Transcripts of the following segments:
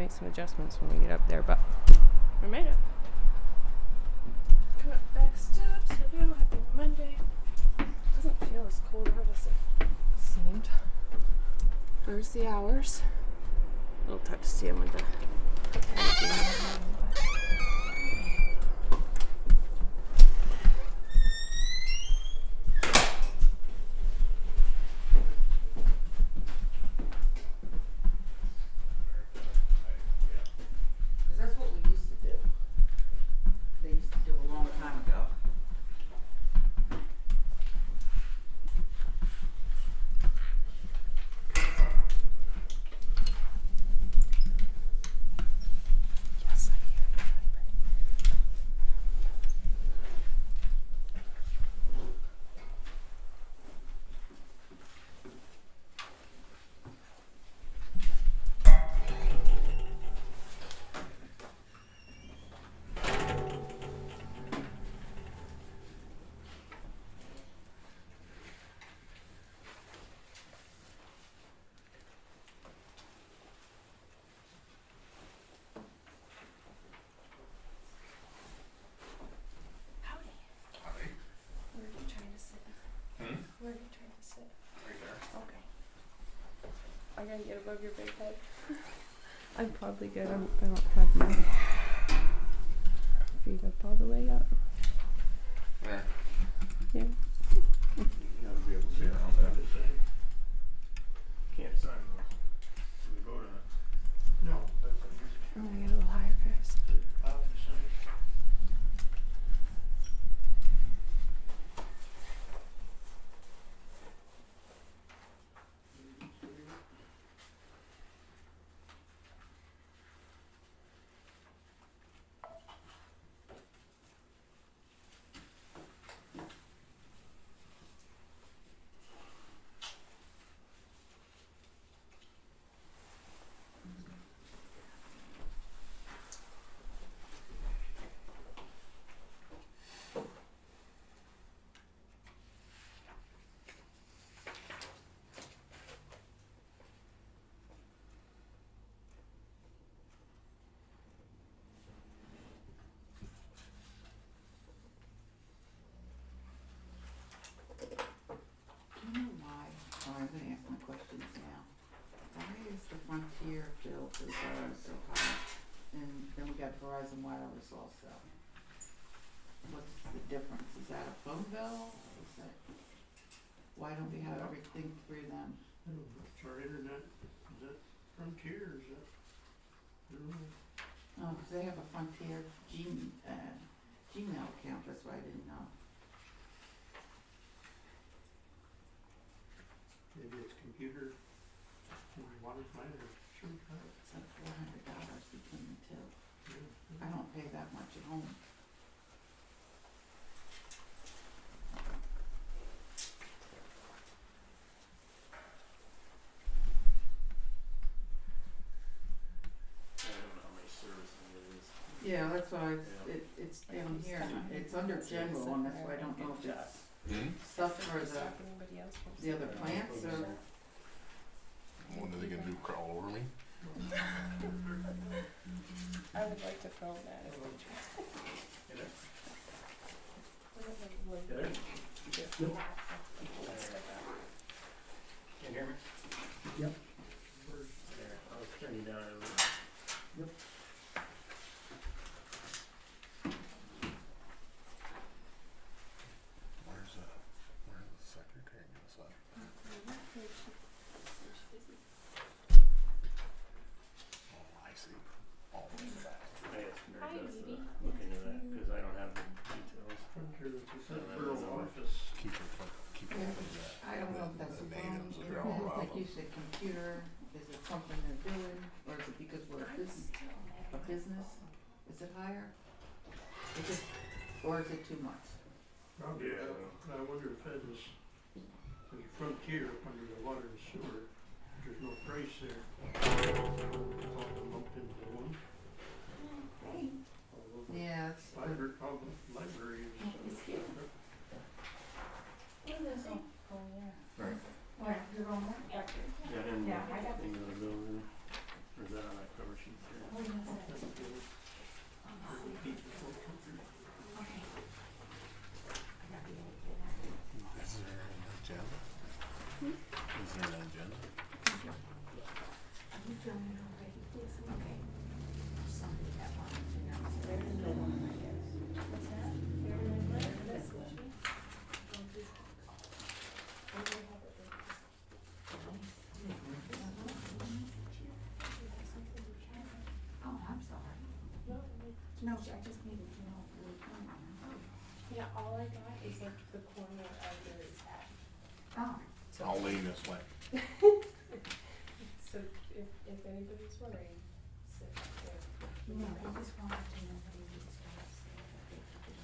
make some adjustments when we get up there, but we made it. Come up back steps. Hello, happy Monday. Doesn't feel as cold out as it seemed. There's the hours. A little tough to see them with the that's what we used to do. They used to do a long time ago. yes, I hear it vibrate. Howdy. Howdy. Where are you trying to sit? Where are you trying to sit? Right there. Okay. I gotta get above your big head. I'm probably good. I don't have my feet up all the way up. There. Yeah. You gotta be able to see around that. Can't sign those. We vote on it. No. I'm gonna get a little higher first. Do you know why? Oh, I'm gonna ask my questions now. Why is the Frontier bill for Borough so high? And then we got Verizon Wireless also. What's the difference? Is that a phone bill? Is that, why don't we have everything through them? It's our internet, is that Frontier, is that? I don't know. Oh, 'cause they have a Frontier Gmail account, that's why I didn't know. Maybe it's computer, water plant or some kind of. It's like $400 between the two. Yeah. I don't pay that much at home. I don't know how many services it is. Yeah, that's why Yeah. it's down here, and it's under general, and that's why I don't know if it's stuff for Anybody else wants the to other go? plants or. What are they gonna do, crawl over me? I would like to film that if we try. Get it? We don't have wood. Get it? Just Nope. stick out. Can you hear me? Yep. There, I'll turn you down a little bit. Yep. Where's the secretary gonna sign? Oh, I see. All the way in the back. I asked Mary Beth to look into that, cause I don't have the details. Frontier, it's a So that borough is all. office. Keep it with that. I don't know if that's The a natives phone, are all around like you them. said, computer, is it something they're doing, or is it because we're a business? Is it higher? Is it, or is it too much? Probably, Yeah. I wonder if that is, there's a Frontier up under the water and sewer, there's no price there. All of them lumped into one. Although the Yeah, it's. library is. It's here. Oh, yeah. Right. Where, you're on that? Yeah, and Yeah, I got thing of the building, or is that on that cover sheet there? heat before it comes through. Is there an agenda? Is there an agenda? Oh, I'm sorry. No, I just needed to know if you were coming. Yeah, all I got is like the corner of Gary's hat. Oh. I'll lean this way. So if anybody's wondering, sit there. No, I just wanted to know that he would start saying that they could do it.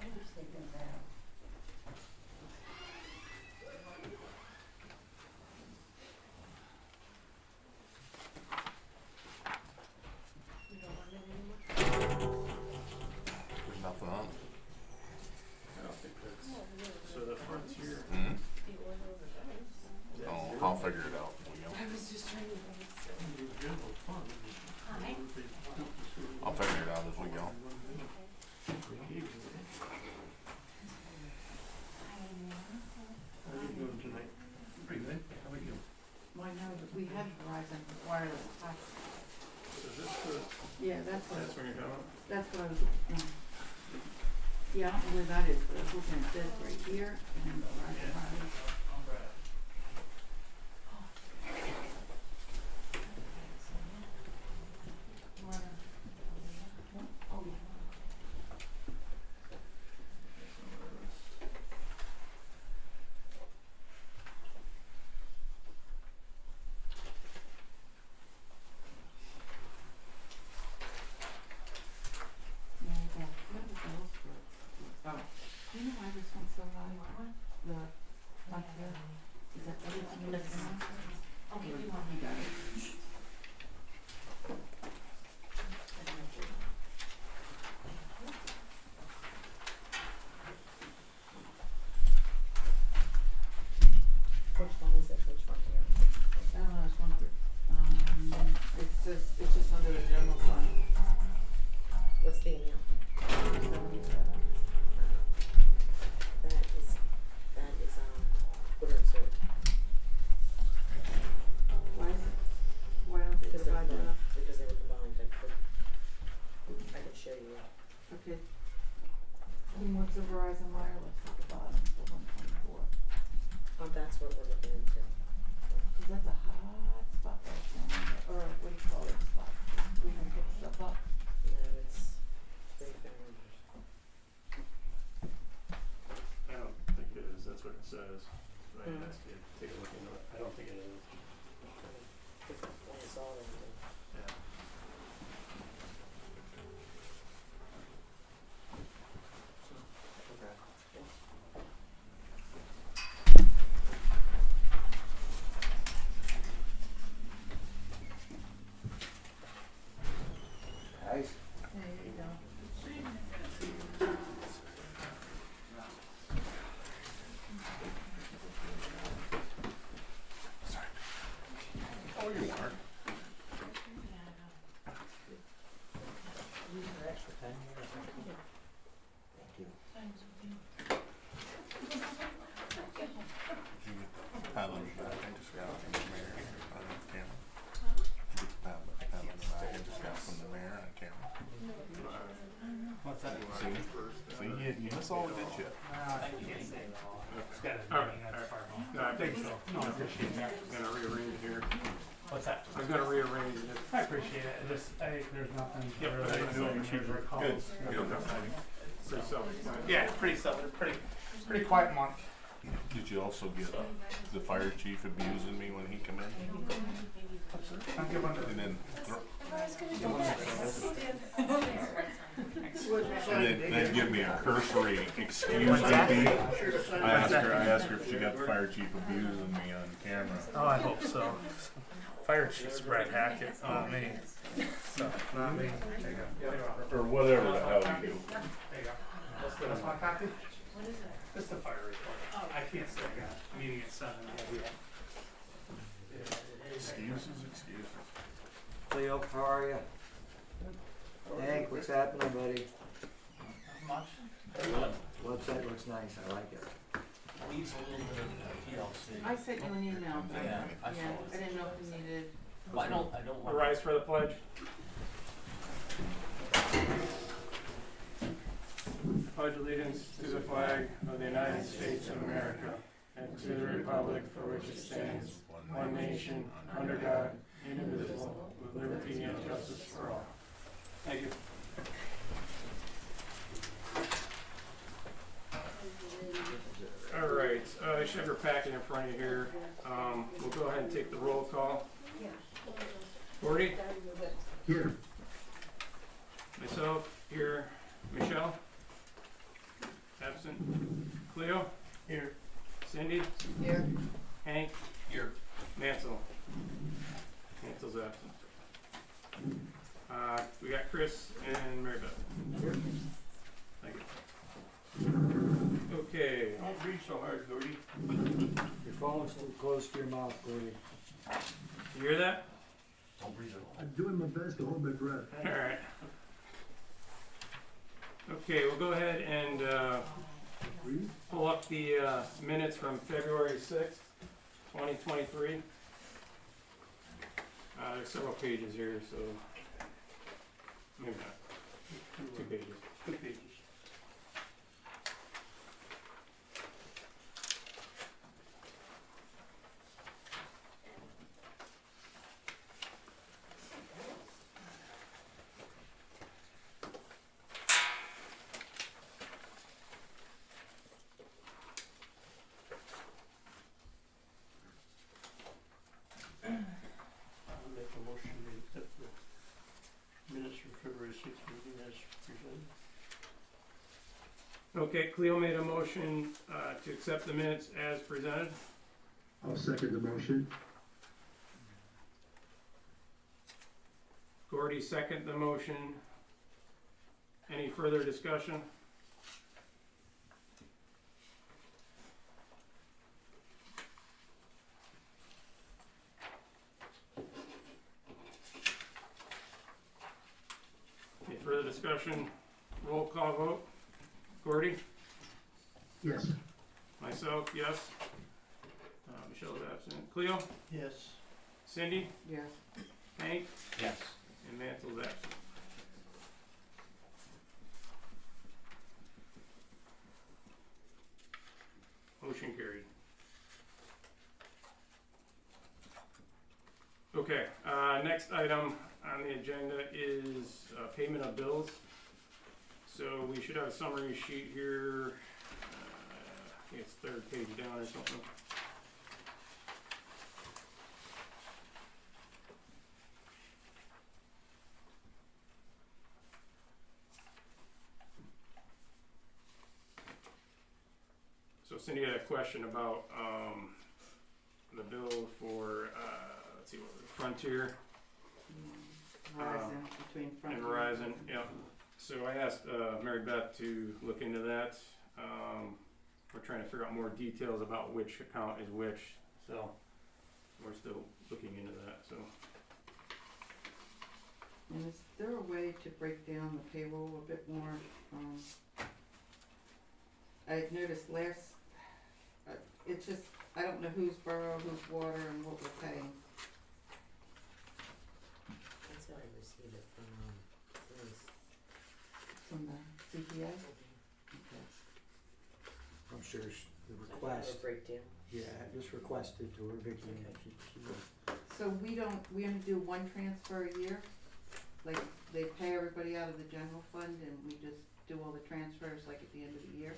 I was thinking about. You don't want it anymore? There's nothing on it. I don't think that's, Oh, really? so the front's here. The order of events. Oh, I'll figure it out. We go. I was just trying to think so. The general fund. Hi. I'll figure it out as we go. How are you doing tonight? Pretty good. How about you? Well, I know that we had Verizon wireless access. Is this the, Yeah, that's what, that's when you're going? that's what I was looking at. Yeah, I don't know where that is, but I was looking at this right here and Verizon wireless. Oh, yeah. Yeah, I got, what was those for? Oh, do you know why this one's so high? The, up there, is that everything you listen on? I'll give you one. You got it. Which one is it? Which one here? I don't know, it's one for, it's just under the general fund. What's the amount? 77. That is, water and sewer. Why is it, why don't they Because they're divide that combined, up? because they were combined, I could show you. Okay. And what's the Verizon wireless at the bottom, the 124? That's what we're looking into. Cause that's a hot spot right there, or what do you call it, spot, we can pick stuff up. No, it's very fair numbers. I don't think it is. That's what it says. So I asked you to take a look into it. I don't think it is. It's all into. Yeah. Okay. There you go. Oh, you are. Did you get paddling back? I just got from the mayor on camera. Did you get the paddling back? I just got from the mayor on camera. What's that? See, you miss all of it yet. I can't say it all. It's got a meeting that's far home. No, I think so. No, I appreciate that. I'm gonna rearrange it here. What's that? I'm gonna rearrange it. I appreciate it. There's nothing Yep, really I know what you major calls. Good. Pretty self-explanatory. Yeah, pretty quiet month. Did you also get the fire chief abusing me when he come in? I'll give one to And then, I was gonna do that. and then give me a cursory excuse me. I asked her if she got the fire chief abusing me on camera. Oh, I hope so. Fire chief's Brad Hackett, not me. So, not me. There you go. Or whatever the hell you do. There you go. are you? Hank, what's happening, buddy? Not much. Website looks nice, I like it. Needs a little bit of TLC. I sent you an email, but, Yeah, I saw I it. didn't know if you needed. Well, I don't want. Rise for the pledge. Pledge allegiance to the flag of the United States of America and to the republic for which it stands, one nation, under God, indivisible, with liberty and justice for all. Thank you. All right, you should have your packet in front of you here. We'll go ahead and take the roll call. Gordy? Here. Myself, here. Michelle? Absent. Cleo? Here. Cindy? Here. Hank? Here. Mansell? Mansell's absent. We got Chris and Mary Beth. Thank you. Okay. Don't breathe so hard, Gordy. Your phone's too close to your mouth, Gordy. You hear that? Don't breathe it. I'm doing my best to hold my breath. All right. Okay, we'll go ahead and Breathe. pull up the minutes from February 6th, 2023. There's several pages here, so maybe not. 2 pages. 2 pages. I'll make a motion to accept the minutes from February 6th meeting as presented. Okay, Cleo made a motion to accept the minutes as presented. I'll second the motion. Gordy second the motion. Any further discussion? Any further discussion? Roll call vote. Gordy? Yes. Myself, yes. Michelle's absent. Cleo? Yes. Cindy? Yes. Hank? Yes. And Mantle's absent. Motion carried. Okay, next item on the agenda is payment of bills. So we should have a summary sheet here. I think it's 3rd page down or something. So Cindy had a question about the bill for let's see, what was it, Frontier Verizon, between front and Verizon. Yeah. So I asked Mary Beth to look into that. We're trying to figure out more details about which account is which. So we're still looking into that. So And is there a way to break down the payroll a bit more? I had noticed it's just, I don't know who's borough, who's water, and what we're paying. That's how I received it from From the CPA? Okay. I'm sure the a request, breakdown. yeah, just requested to her, Vicky, and she will. So we only do one transfer a year? Like, they pay everybody out of the general fund and we just do all the transfers like at the end of the year?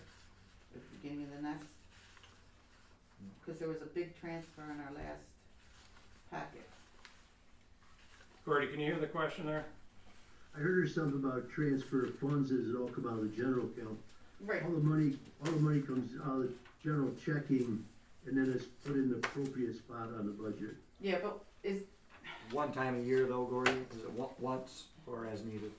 At the beginning of the next? Cause there was a big transfer in our last packet. Gordy, can you hear the question there? I heard there's something about transfer of funds, does it all come out of the general account? Right. All the money comes out of the general checking, and then it's put in the appropriate spot on the budget. Yeah, but is, One time a year though, Gordy, is it once or as needed?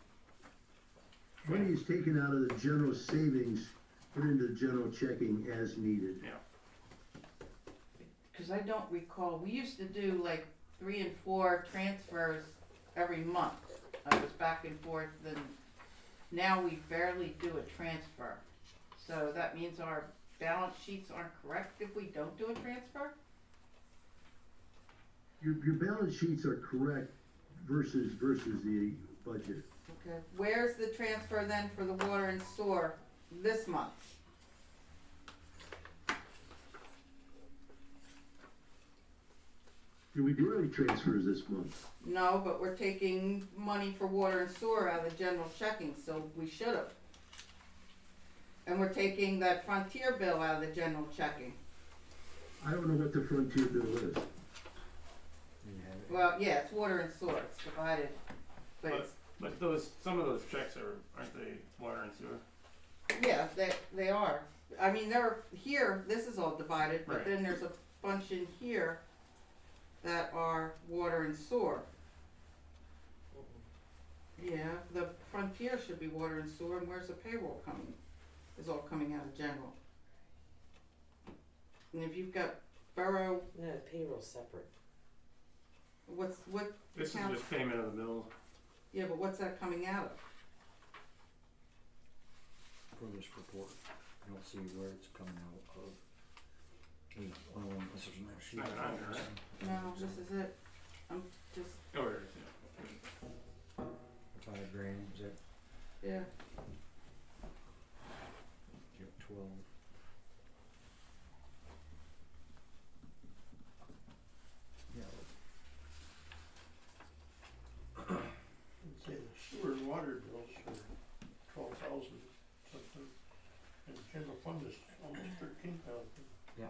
Money is taken out of the general savings, put into the general checking as needed. Yeah. cause I don't recall, we used to do like 3 and 4 transfers every month. was back and forth, then now we barely do a transfer. So that means our balance sheets aren't correct if we don't do a transfer? Your balance sheets are correct versus the budget. Okay, where's the transfer then for the water and sewer this month? Did we do any transfers this month? No, but we're taking money for water and sewer out of the general checking, so we should have. And we're taking that Frontier bill out of the general checking. I don't know what the Frontier bill is. Well, yeah, it's water and sewer, it's divided, but it's, But some of those checks aren't they water and sewer? yeah, they are. I mean, they're, here, this is all divided, but Right. then there's a bunch in here that are water and sewer. Yeah, the Frontier should be water and sewer, and where's the payroll coming? Is all coming out of general. And if you've got Borough, No, the payroll's separate. what This is account? just payment of the bills. Yeah, but what's that coming out of? For this report, I don't see where it's coming out of. This is no sheet. Not on there, right? No, this is it. I'm just, Oh, there it is, yeah. 5,000, is that, yeah. you have 12. Yeah, I'd say the sewer and water bills are 12,000 something, and the general fund is almost 13,000. Yeah.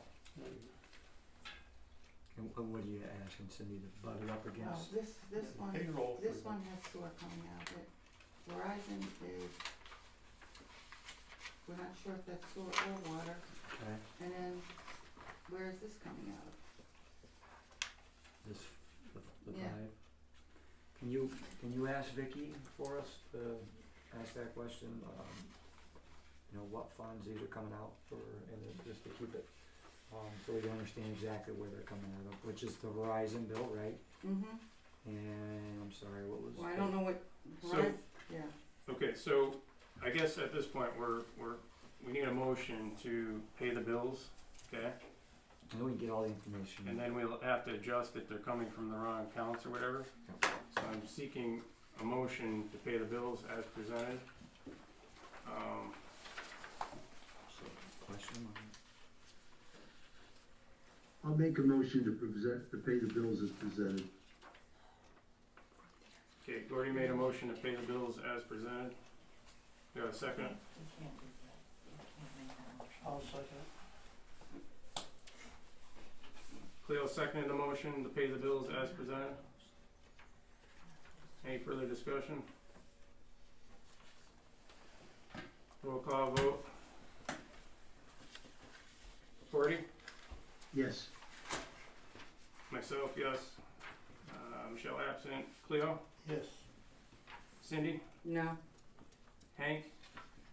and what are you asking Cindy to butt it up Oh, against? this one, Payroll for this the- one has sewer coming out of it. Verizon is, we're not sure if that's sewer or water. Okay, And then, where is this coming out of? this, the Yeah. 5. Can you ask Vicky for us to ask that question? You know, what funds these are coming out for, and then just to keep it, so we can understand exactly where they're coming out of, which is the Verizon bill, right? Mm-hmm. And I'm sorry, what was? Well, I don't know what, So- Verizon, yeah. Okay, so I guess at this point, we need a motion to pay the bills, okay? And we can get all the information. And then we'll have to adjust if they're coming from the wrong accounts or whatever. So I'm seeking a motion to pay the bills as presented. So, question on I'll make a motion to pay the bills as presented. Okay, Gordy made a motion to pay the bills as presented. Do you have a second? I'll second. Cleo seconded the motion to pay the bills as presented. Any further discussion? Roll call vote. Gordy? Yes. Myself, yes. Michelle absent. Cleo? Yes. Cindy? No. Hank?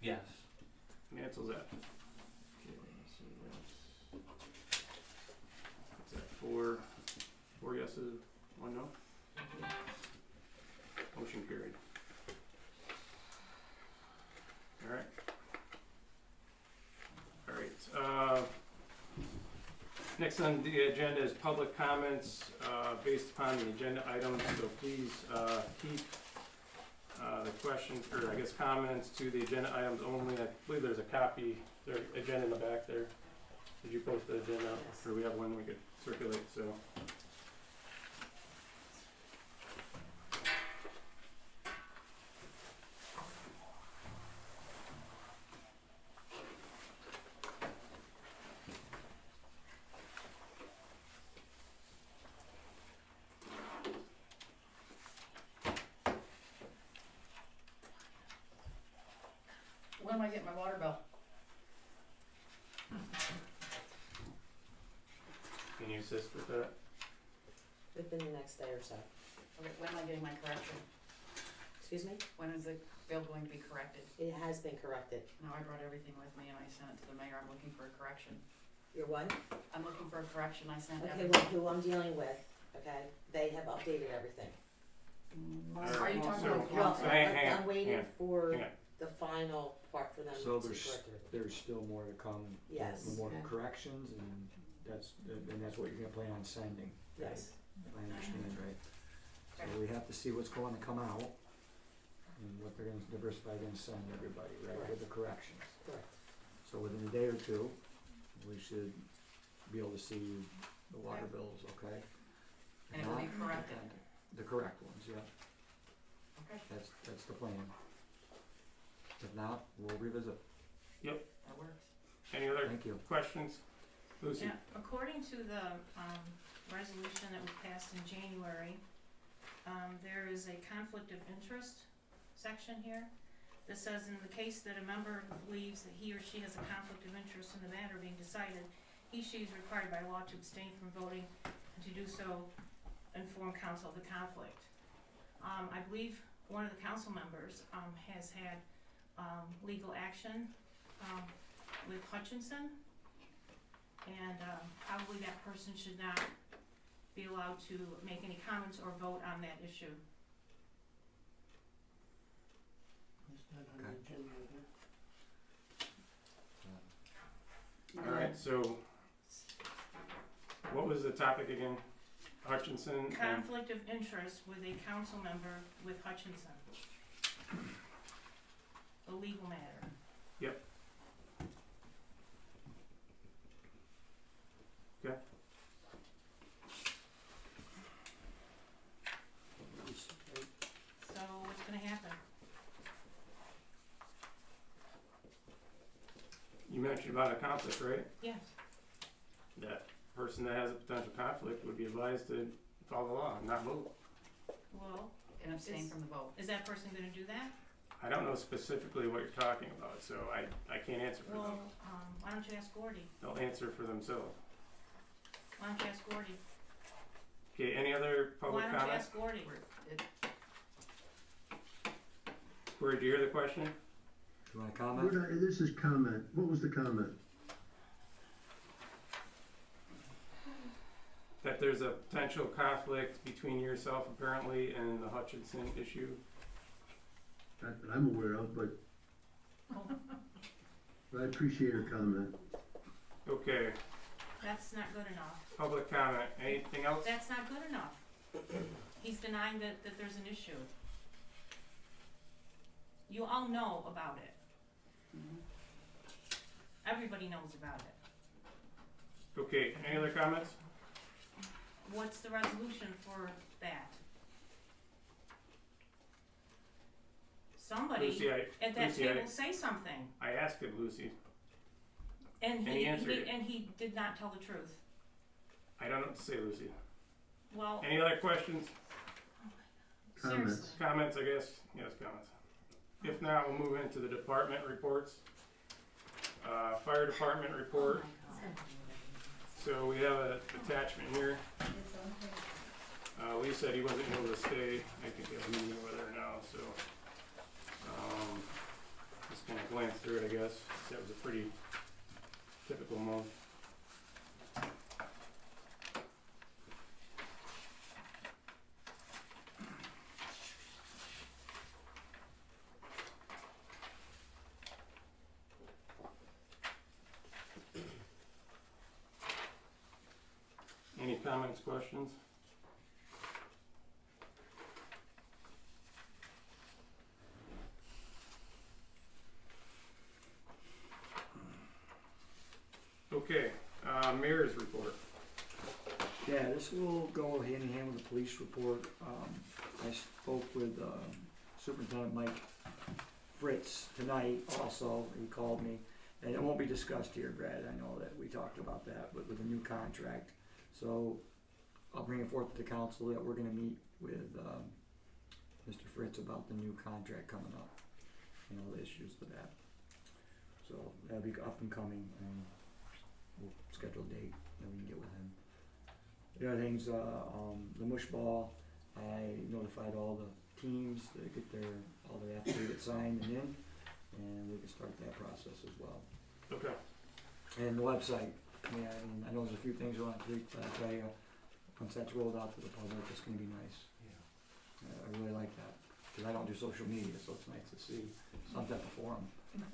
Yes. Mansel's absent. Okay, so that's that four yeses, 1 no. Motion carried. Alright, next on the agenda is public comments, based upon the agenda items, so please, keep, the questions, or I guess comments to the agenda items only. I believe there's a copy, there's an agenda in the back there. Did you post the agenda, or we have one we could circulate, so. When am I getting my water bill? Can you assist with that? Within the next day or so. Okay, when am I getting my correction? Excuse me? When is the bill going to be corrected? It has been corrected. No, I brought everything with me and I sent it to the mayor. I'm looking for a correction. You're what? I'm looking for a correction. I sent Okay, everything. well, who I'm dealing with, okay, they have updated everything. Are you talking So- about Well, council? hang on, I'm waiting hang on, for hang on. the final part for them So to there's, correct it. there's still more to come. Yes. More Yeah. corrections, and that's what you're gonna plan on sending. Yes. If I understand right. So we have to see what's going to come out and what they're gonna, Diversify gonna send everybody, right, with the corrections. Correct. So within a day or two, we should be able to see the water bills, okay? If And it will be not, corrected. the correct ones, yeah, Okay, that's the plan. If not, we'll revisit. that works. Any other Thank you. questions? Lucy? Yeah, according to the resolution that was passed in January, there is a conflict of interest section here that says in the case that a member believes that he or she has a conflict of interest in the matter being decided, she is required by law to abstain from voting and to do so inform council of the conflict. I believe one of the council members has had legal action with Hutchinson, and probably that person should not be allowed to make any comments or vote on that issue. Is that on the agenda there? Alright, so what was the topic again? Hutchinson and, Conflict of interest with a council member with Hutchinson. A legal matter. So what's gonna happen? you mentioned about a conflict, right? Yes. That person that has a potential conflict would be advised to follow the law and not vote. Well, And abstain Is- from the vote. is that person gonna do that? I don't know specifically what you're talking about, so I can't answer for them. Well, why don't you ask Gordy? They'll answer for themselves. Why don't you ask Gordy? Okay, any other public Why don't you comments? ask Gordy? Where, did you hear the question? Do you want to comment? This is comment. What was the comment? That there's a potential conflict between yourself apparently and the Hutchinson issue. Not that I'm aware of, but I appreciate her comment. Okay, That's not good enough. public comment, anything else? That's not good enough. He's denying that there's an issue. You all know about it. Everybody knows about it. Okay, any other comments? What's the resolution for that? Somebody Lucy, at that Lucy, table say something. I asked him, Lucy. And And he answered it. and he did not tell the truth. I don't know what to say, Lucy. Well, Any other questions? Comments. seriously. Comments, I guess? Yes, comments. If not, we'll move into the department reports. Fire department report. So we have an attachment here. Lee said he wasn't able to stay. I think he has a meeting with her now, so. Just kind of glance through it, I guess. That was a pretty typical month. Any comments, questions? Okay, mayor's report. Yeah, this will go hand in hand with the police report. I spoke with Superintendent Mike Fritz tonight also. He called me, and it won't be discussed here, Brad. I know that we talked about that, but with the new contract. So I'll bring it forth to the council that we're gonna meet with Mr. Fritz about the new contract coming up and all the issues with that. So that'll be up and coming, and we'll schedule a date that we can get with him. The other things, the mush ball, I notified all the teams to get all their affidavits signed and in, and we can start that process as well. Okay. And the website, yeah, I know there's a few things I want to tweak, but I tell you, once that's rolled out to the public, it's gonna be nice. I really like that, cause I don't do social media, so it's nice to see some type of forum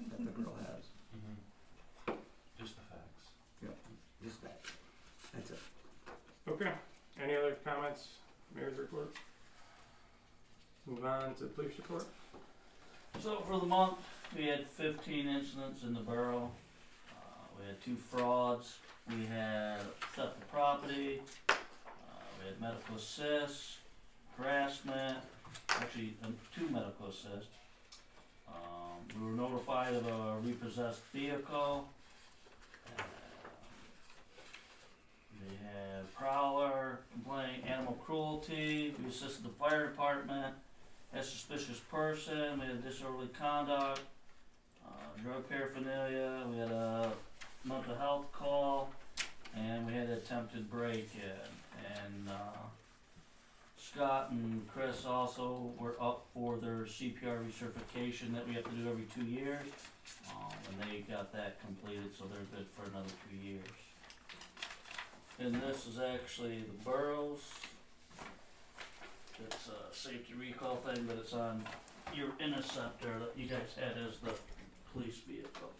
that the girl has. Just the facts. Just that. That's it. Okay, any other comments, mayor's report? Move on to police report. So for the month, we had 15 incidents in the borough. We had 2 frauds. We had theft of property. We had medical assist, harassment. Actually, 2 medical assists. We were notified of a repossessed vehicle. We had prowler complaint, animal cruelty. We assisted the fire department. Had suspicious person. We had disorderly conduct. Drug paraphernalia. We had a mental health call, and we had attempted break-in. And Scott and Chris also were up for their CPR recertification that we have to do every 2 years, and they got that completed, so they're good for another 2 years. And this is actually the borough's. It's a safety recall thing, but it's on your interceptor that you guys had as the police vehicle.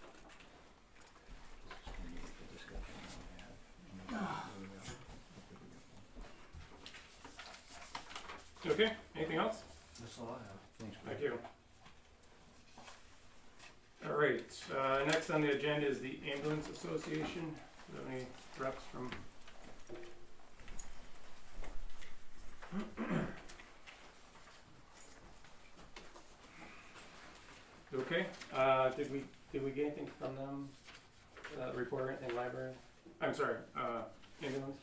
Okay, anything else? That's all I have. Thanks. Thank you. Alright, next on the agenda is the Ambulance Association. Do you have any reps from? Okay, did we get anything from them, report in library? I'm sorry, ambulance?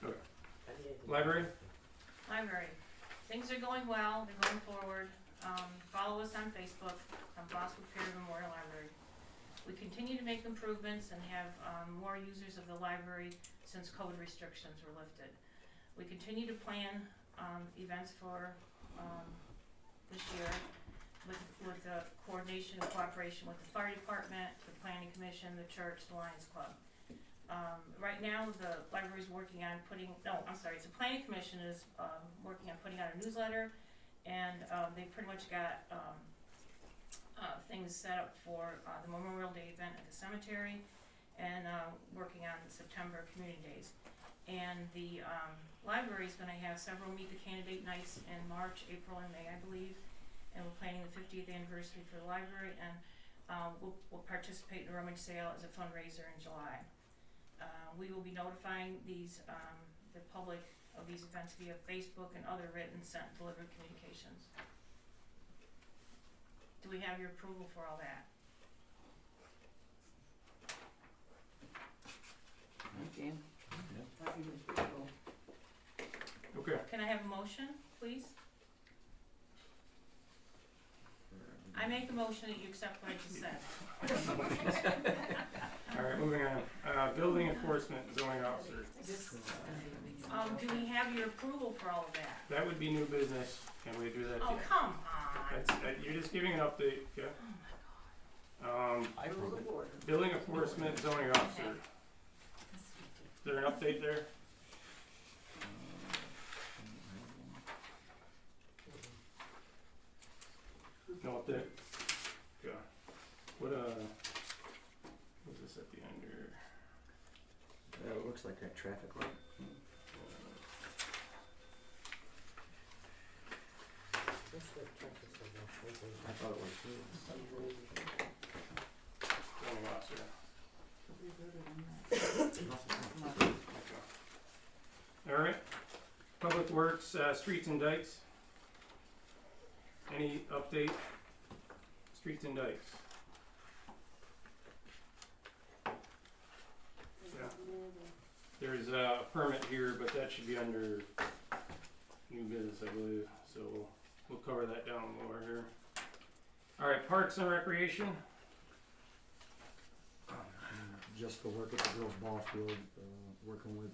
Okay. Library? Library. Things are going well, they're going forward. Follow us on Facebook, Bosco Pier Memorial Library. We continue to make improvements and have more users of the library since COVID restrictions were lifted. We continue to plan events for this year with the coordination and cooperation with the fire department, the planning commission, the church, the Lions Club. Right now, the library's working on the planning commission is working on putting out a newsletter, and they pretty much got things set up for the Memorial Day event at the cemetery, and working on the September community days. And the library is going to have several meet the candidate nights in March, April, and May, I believe. And we're planning the 50th anniversary for the library, and we'll participate in the rummage sale as a fundraiser in July. We will be notifying the public of these events via Facebook and other written, sent, delivered communications. Do we have your approval for all that? Okay. I think it's pretty cool. Okay. Can I have a motion, please? I make a motion that you accept what I just said. Alright, moving on. Building enforcement zoning officer. Do we have your approval for all of that? That would be new business. Can we do that? Oh, yet? come on. That's, you're just giving an update, okay? Oh my I approve it. Building enforcement zoning officer. Is there an update there? No update? Okay. What's this at the end here? It looks like that traffic light. I thought it was too. Zoning officer. Alright. Public Works, streets and dikes. Any update? Streets and dikes. Yeah. There's a permit here, but that should be under new business, I believe, so we'll cover that down lower here. Alright, Parks and Recreation. Just the work at the girls' ball field, working with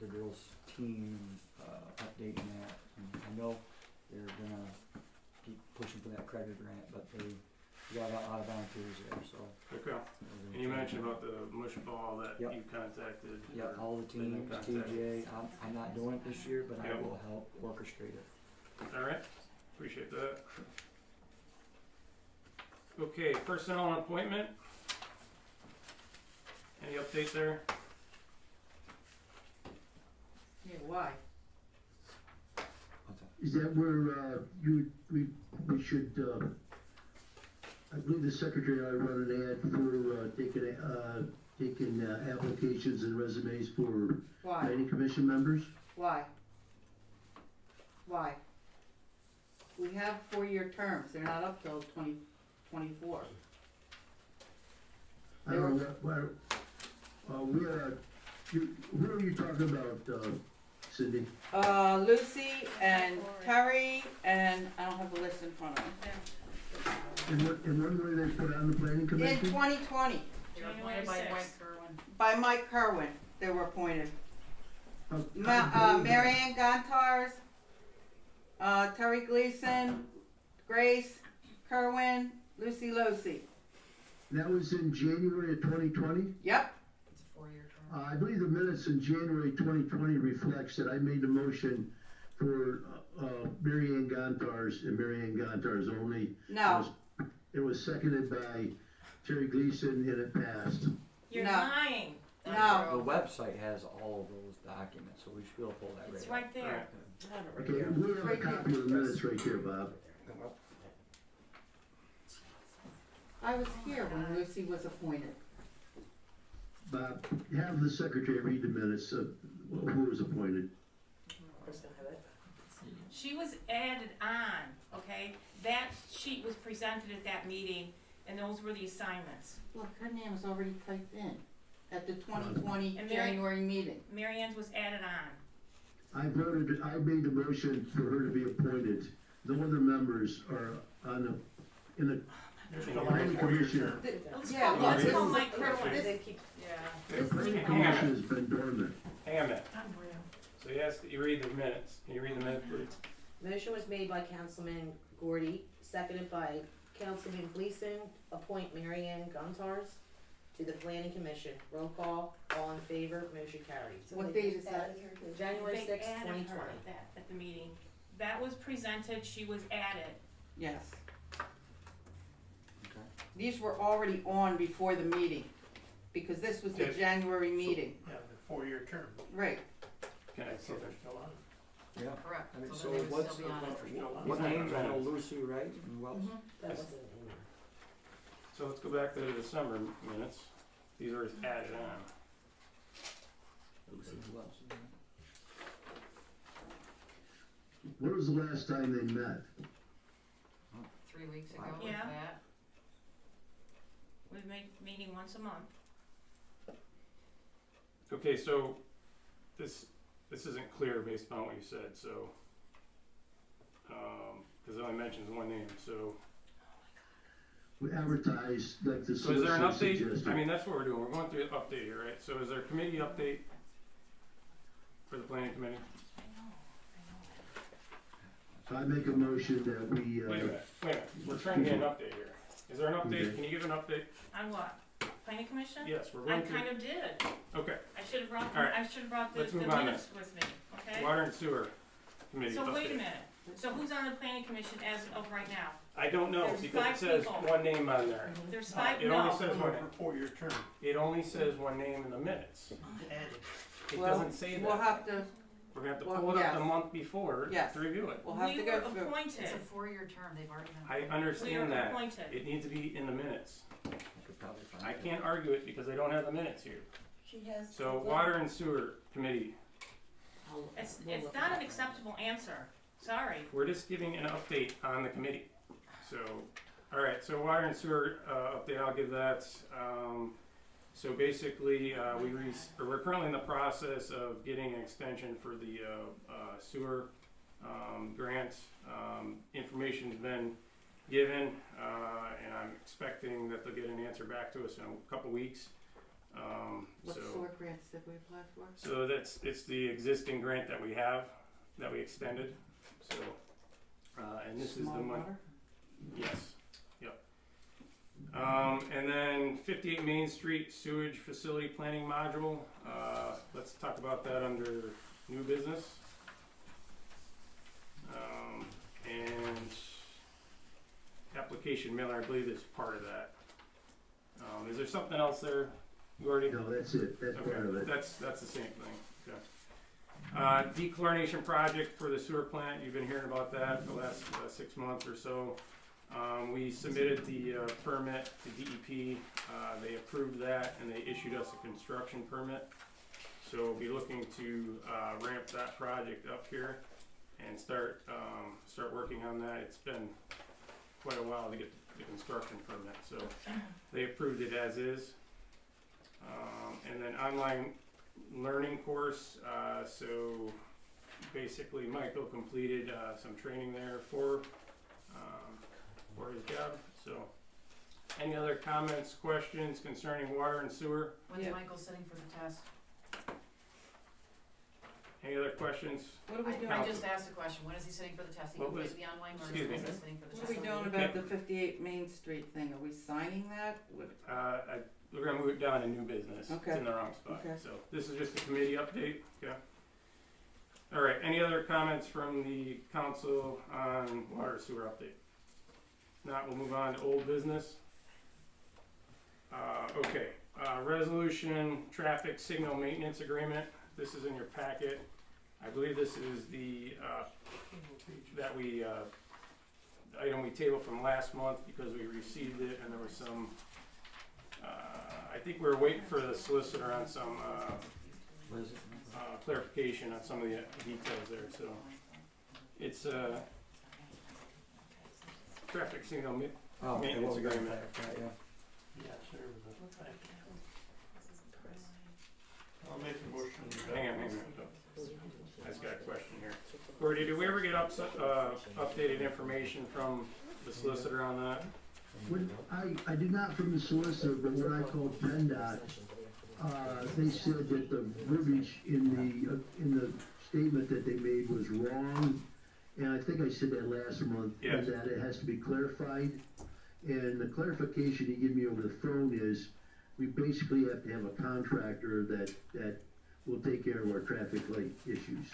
the girls' team, updating that. And I know they're gonna keep pushing for that credit grant, but they got a lot of volunteers there, so. Okay. And you mentioned about the mush ball that Yep. you contacted. Yeah, or all the been in teams, contact. TJ, I'm not doing it this year, but I Yep. will help orchestrate it. Alright, appreciate that. Okay, personnel and appointment. Any update there? Yeah, why? Is that where, we should, I believe the secretary ought to run an ad for, taking applications and resumes for Why? planning commission members? Why? Why? We have 4-year terms, they're not up till 2024. I don't know, who are you talking about, Cindy? Lucy and Terry, and I don't have the list in front of me. And when were they put on the planning In commission? 2020, They were January appointed by 6th. Mike Kerwin. by Mike Kerwin, they were appointed. How- Mary Ann Gontars, Terry Gleason, Grace Kerwin, Lucy Losi. That was in January of 2020? Yep, It's a 4-year term. I believe the minutes in January 2020 reflects that I made the motion for Mary Ann Gontars and Mary Ann Gontars only. no, It was seconded by Terry Gleason and it passed. You're No. lying. no. The website has all of those documents, so we should be able to pull that right It's up. right there. Okay, we have a copy of the minutes right here, Bob. I was here when Lucy was appointed. Bob, have the secretary read the minutes of who was appointed. Chris gonna have it. She was added on, okay? That sheet was presented at that meeting, and those were the assignments. Look, her name was already typed in at the 2020 And Mary- January meeting. Mary Ann's was added on. I made the motion for her to be appointed. No other members are on the, in the They're You still know, on the 4-year commission. term. Yeah, Let's this call is- Mike Kerwin. They keep, yeah. The planning Hang commission on. has been dormant. Hang on a minute. So yes, you read the minutes. Can you read the minutes, please? Motion was made by Councilman Gordy, seconded by Councilman Gleason, appoint Mary Ann Gontars to the Planning Commission. Roll call, all in favor, motion carried. What date is that? January They 6th, added 2020. her at that, at the meeting. That was presented, she was added. Yes. Okay. These were already on before the meeting, because this was the Yes. January meeting. Yeah, the 4-year term. Right. Can I see So that? they're still on. Yeah. Correct. I mean, So so then they would what's, still be on it. what He's not names? I know minutes. Lucy, right? And who else? That wasn't in there. So let's go back to the December minutes. These are added on. Lucy, who else? When was the last time they met? 3 weeks ago was Yeah. that. We make meeting once a month. Okay, so this isn't clear based on what you said, so because it only mentions one name, so We advertised like the is there an solicitor update? suggested. I mean, that's what we're doing. We're going through an update here, right? So is there a committee update for the planning committee? I make a motion that we, Wait a minute. We're trying to get an update here. Is there an update? Okay. Can you give an update? On what? Planning commission? Yes, we're I going through. kind of did. Okay, I should have brought, All right. I should have brought the Let's move on minutes with me, okay? water and sewer committee So wait a update. minute. So who's on the planning commission as of right now? I don't know There's because it 5 says people. one name on there. There's 5, It only no. says one. For 4-year term. It only says one name in the minutes. Added. It Well, doesn't say that. We'll have to, We're gonna have to well, pull it up yes. the month before Yes. to review it. we'll have to We go were through. appointed. It's a 4-year term, they've already been. I We were understand that. appointed. It needs to be in the minutes. I could probably find I it. can't argue it because I don't have the minutes here. She has. So water and sewer committee, It's not an acceptable answer. Sorry. we're just giving an update on the committee. So, all right, so water and sewer update, I'll give that. So basically, we're currently in the process of getting an extension for the sewer grant. Information's been given, and I'm expecting that they'll get an answer back to us in a couple weeks. What So- sewer grants did we apply for? So it's the existing grant that we have, that we extended, so, and this is the Small money. water? Yes, yep. And then 58 Main Street sewage facility planning module, let's talk about that under new business. application mailer, I believe, is part of that. Is there something else there, Gordy? No, that's it, that's part of it. That's the same thing, okay. Dechlorination project for the sewer plant, you've been hearing about that for the last 6 months or so. We submitted the permit to DEP, they approved that, and they issued us a construction permit. So we'll be looking to ramp that project up here and start working on that. It's been quite a while to get the construction permit, so they approved it as is. And then online learning course, so basically Michael completed some training there for his job. So any other comments, questions concerning water and sewer? When's Michael sitting for the test? Any other questions? What are we doing? I just asked a question. When is he sitting for the test? He What completed was- the online learning, excuse me. when is he sitting for the What test? are we doing about the 58 Main Street thing? Are we signing that? We're gonna move it down to new business. Okay. It's in the wrong spot. Okay. So this is just a committee update, okay? All right, any other comments from the council on water sewer update? If not, we'll move on to old business. Okay, resolution traffic signal maintenance agreement. This is in your packet. I believe this is the, item we tabled from last month because we received it and there was some, I think we were waiting for the solicitor on some, What is it? clarification on some of the details there, so. It's, traffic signal Oh, okay, maintenance well, we got agreement. that, yeah. Yes, there was a, I'll make a motion. Hang on. I just got a question here. Gordy, did we ever get updated information from the solicitor on that? When, I did not from the solicitor, but when I called PennDOT, they said that the verbiage in the statement that they made was wrong. And I think I said that last month, Yes. and that it has to be clarified. And the clarification he gave me over the phone is, we basically have to have a contractor that will take care of our traffic light issues.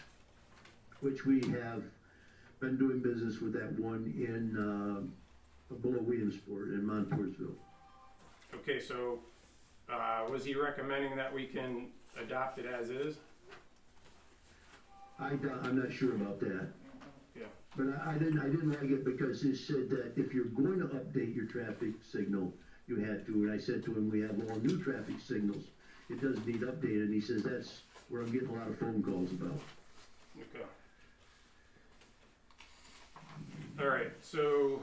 Which we have been doing business with that one in, Borough Williamsport in Montoursville. Okay, so, was he recommending that we can adopt it as is? I'm not sure about that. Yeah. But I didn't like it because it said that if you're going to update your traffic signal, you had to, and I said to him, we have all new traffic signals. It doesn't need updated, and he says that's where I'm getting a lot of phone calls about. Okay. All right, so,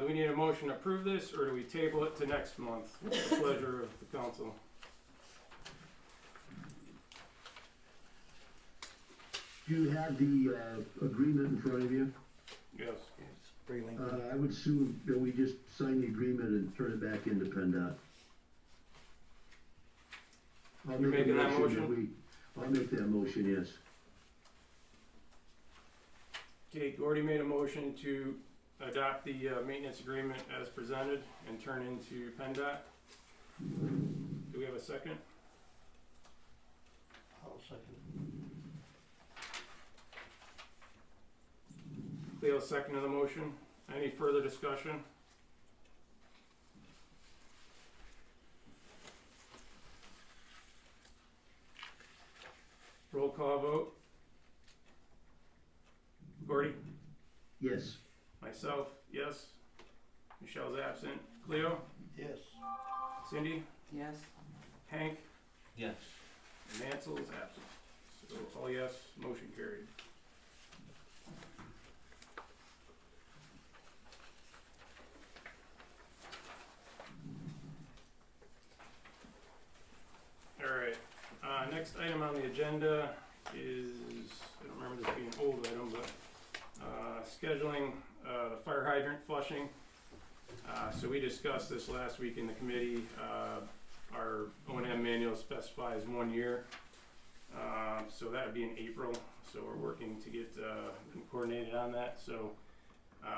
do we need a motion to approve this, or do we table it to next month? What's the pleasure of the council? Do you have the, agreement in front of you? Yes. It's pretty lengthy. I would assume that we just sign the agreement and turn it back into PennDOT. I'll You make a making that motion motion? I'll make that motion, yes. Okay, Gordy made a motion to adopt the maintenance agreement as presented and turn into PennDOT. Do we have a second? I'll second. Cleo seconded the motion. Any further discussion? Roll call vote. Gordy? Yes. Myself, yes. Michelle's absent. Cleo? Yes. Cindy? Yes. Hank? Yes. And Mansell is absent. So all yes, motion carried. Alright, next item on the agenda is, I don't remember this being an old item, but scheduling the fire hydrant flushing. So we discussed this last week in the committee. Our O&M manual specifies 1 year. So that would be in April. So we're working to get coordinated on that. So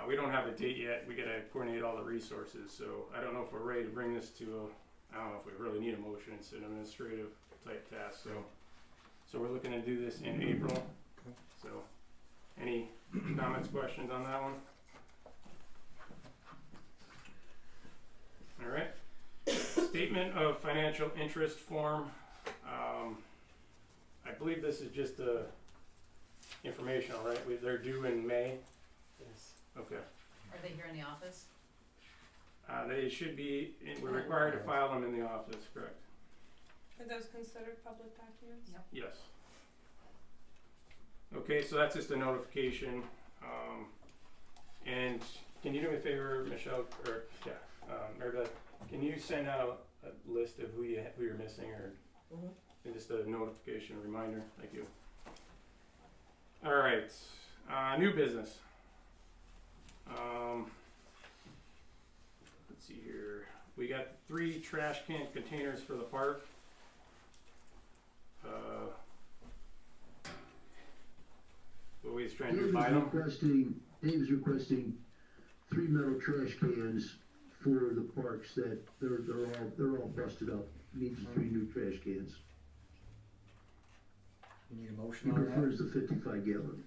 we don't have a date yet. We gotta coordinate all the resources. So I don't know if we're ready to bring this to I don't know if we really need a motion. It's an administrative type task. So we're looking to do this in April. So any comments, questions on that one? statement of financial interest form. I believe this is just informational, right? They're due in May. Yes. Okay. Are they here in the office? They should be. We're required to file them in the office, correct? Are those considered public documents? Yep. Yes. Okay, so that's just a notification. And can you do me a favor, Michelle, or Meredith? Can you send out a list of who you're missing, or and just a notification, reminder? Thank you. All right, new business. Let's see here. We got 3 trash can containers for the park. What we was trying to buy them? Dave is requesting 3 metal trash cans for the parks that they're all busted up. Needs 3 new trash cans. You need a He motion on that? prefers the 55 gallon.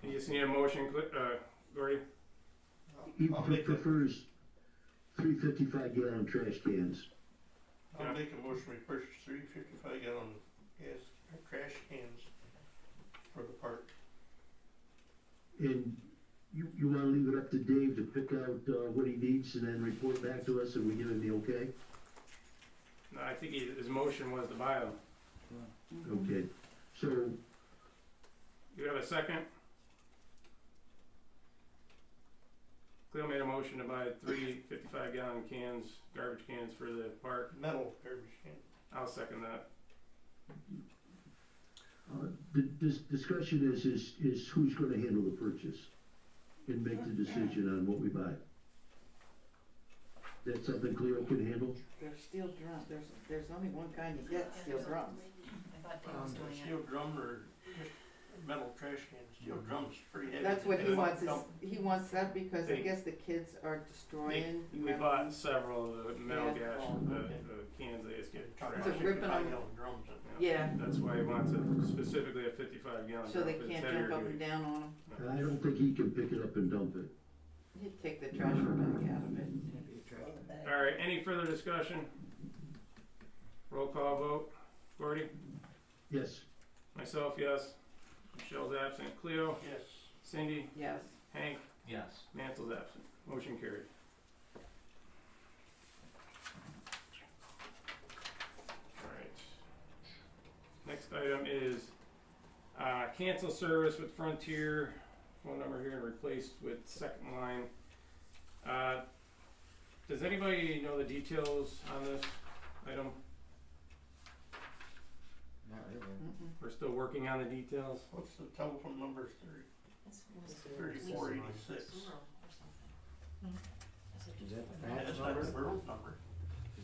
You just need a motion, Gordy? He I'll make a, prefers 3 55 gallon trash cans. I'll make a motion, we purchase 3 55 gallon trash cans for the park. And you wanna leave it up to Dave to pick out, what he needs and then report back to us and we give him the okay? No, I think his motion was to buy them. Okay, so, You have a second? Cleo made a motion to buy 3 55 gallon cans, garbage cans for the park. Metal garbage can. I'll second that. this discussion is who's gonna handle the purchase and make the decision on what we buy. That's something Cleo can handle? They're steel drums, there's only one kind you get, steel drums. I thought Dave was doing it. Steel drum or just metal trash can. Steel drum's pretty heavy. That's what he Yeah. wants, he wants that because I Hey. guess the kids are destroying. We bought several of the metal Yeah. gas, Oh, okay. the cans, they just get Talking trashed. So about ripping 55 them- gallon drums. Yeah, That's why he wants it specifically a 55 gallon. so they drum, 'cause it's can't heavier jump up duty. and down on them. I don't think he can pick it up and dump it. He'd take the trash bag out of it. Can't be a trash can. All right, any further discussion? Roll call vote. Gordy? Yes, Myself, yes. Michelle's absent. Cleo? Yes. Cindy? Yes. Hank? Yes. Mansel's absent. Motion carried. Alright. Next item is cancel service with Frontier. Phone number here and replaced with second line. Does anybody know the details on this item? Not really. Mm-mm. We're still working on the details. What's the telephone number? It's supposed to be 3486. Borough or something. Is that the Yeah, fax that's not number? the borough number.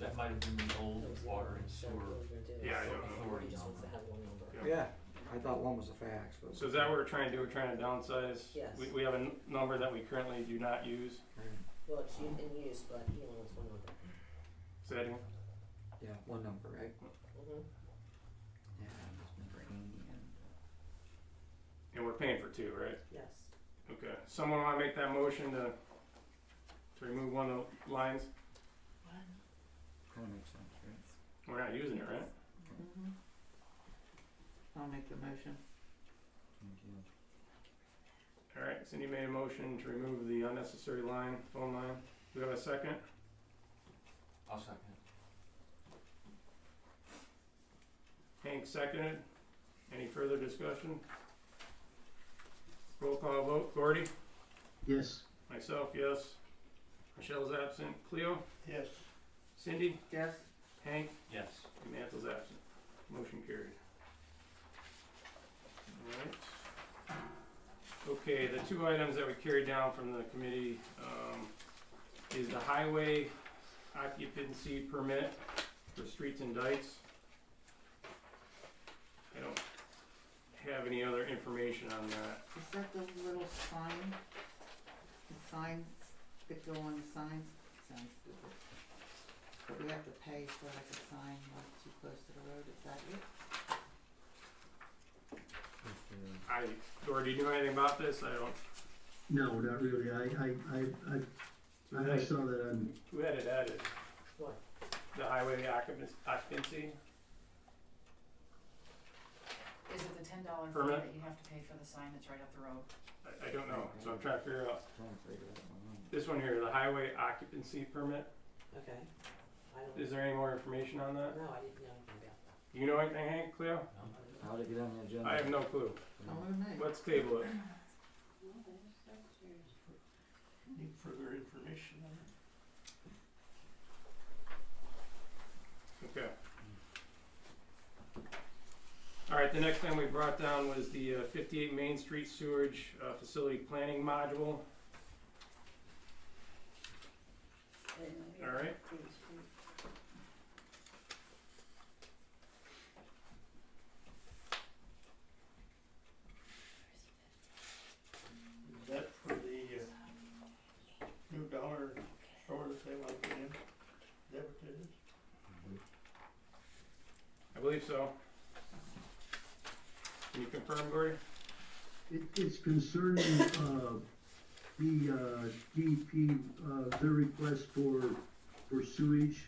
That might have been the old water and sewer Yeah, I don't know. authority number. Yeah, I thought one was a fax, but. So is that what we're trying to do? We're trying to downsize? Yes. We have a number that we currently do not use. Well, it's in use, but he only wants one number. Say that again? Yeah, one number, right? Mm-hmm. Yeah, it's number 80 and. And we're paying for 2, right? Yes. Okay. Someone wanna make that motion to remove one of the lines? Kinda makes sense, right? We're not using it, right? Mm-hmm. I'll make the motion. Thank you. Alright, Cindy made a motion to remove the unnecessary line, phone line. Do we have a second? I'll second it. Hank seconded. Any further discussion? Roll call vote. Gordy? yes, Myself, yes. Michelle's absent. Cleo? Yes. Cindy? Yes. Hank? Yes. And Mansel's absent. Motion carried. Alright. Okay, the 2 items that we carried down from the committee, is the highway occupancy permit for streets and dikes. I don't have any other information on that. Is that the little sign? The signs that go on the signs? Sounds stupid. But we have to pay for like a sign not too close to the road, is that it? Dora, do you know anything about this? I don't. no, not really, I saw that on, Who had it added? What? The highway highway occupancy. Is it the $10 fee Permit? that you have to pay for the sign that's right up the road? I don't know, so I'm trying to figure out Trying to figure that one out. this one here, the highway occupancy permit. Okay. I don't, Is there any more information on that? no, I didn't know anything about that. You know anything, Hank, Cleo? How to get on the agenda? I have no clue. Come with me. Let's table it. Need further information on it. Okay. All right, the next thing we brought down was the 58 Main Street Sewage Facility Planning Module. All right. Is that for the new dollar store that they want to put in? Is that what it is? I believe so. Can you confirm, Gordy? It's concerning, the, DEP, their request for sewage,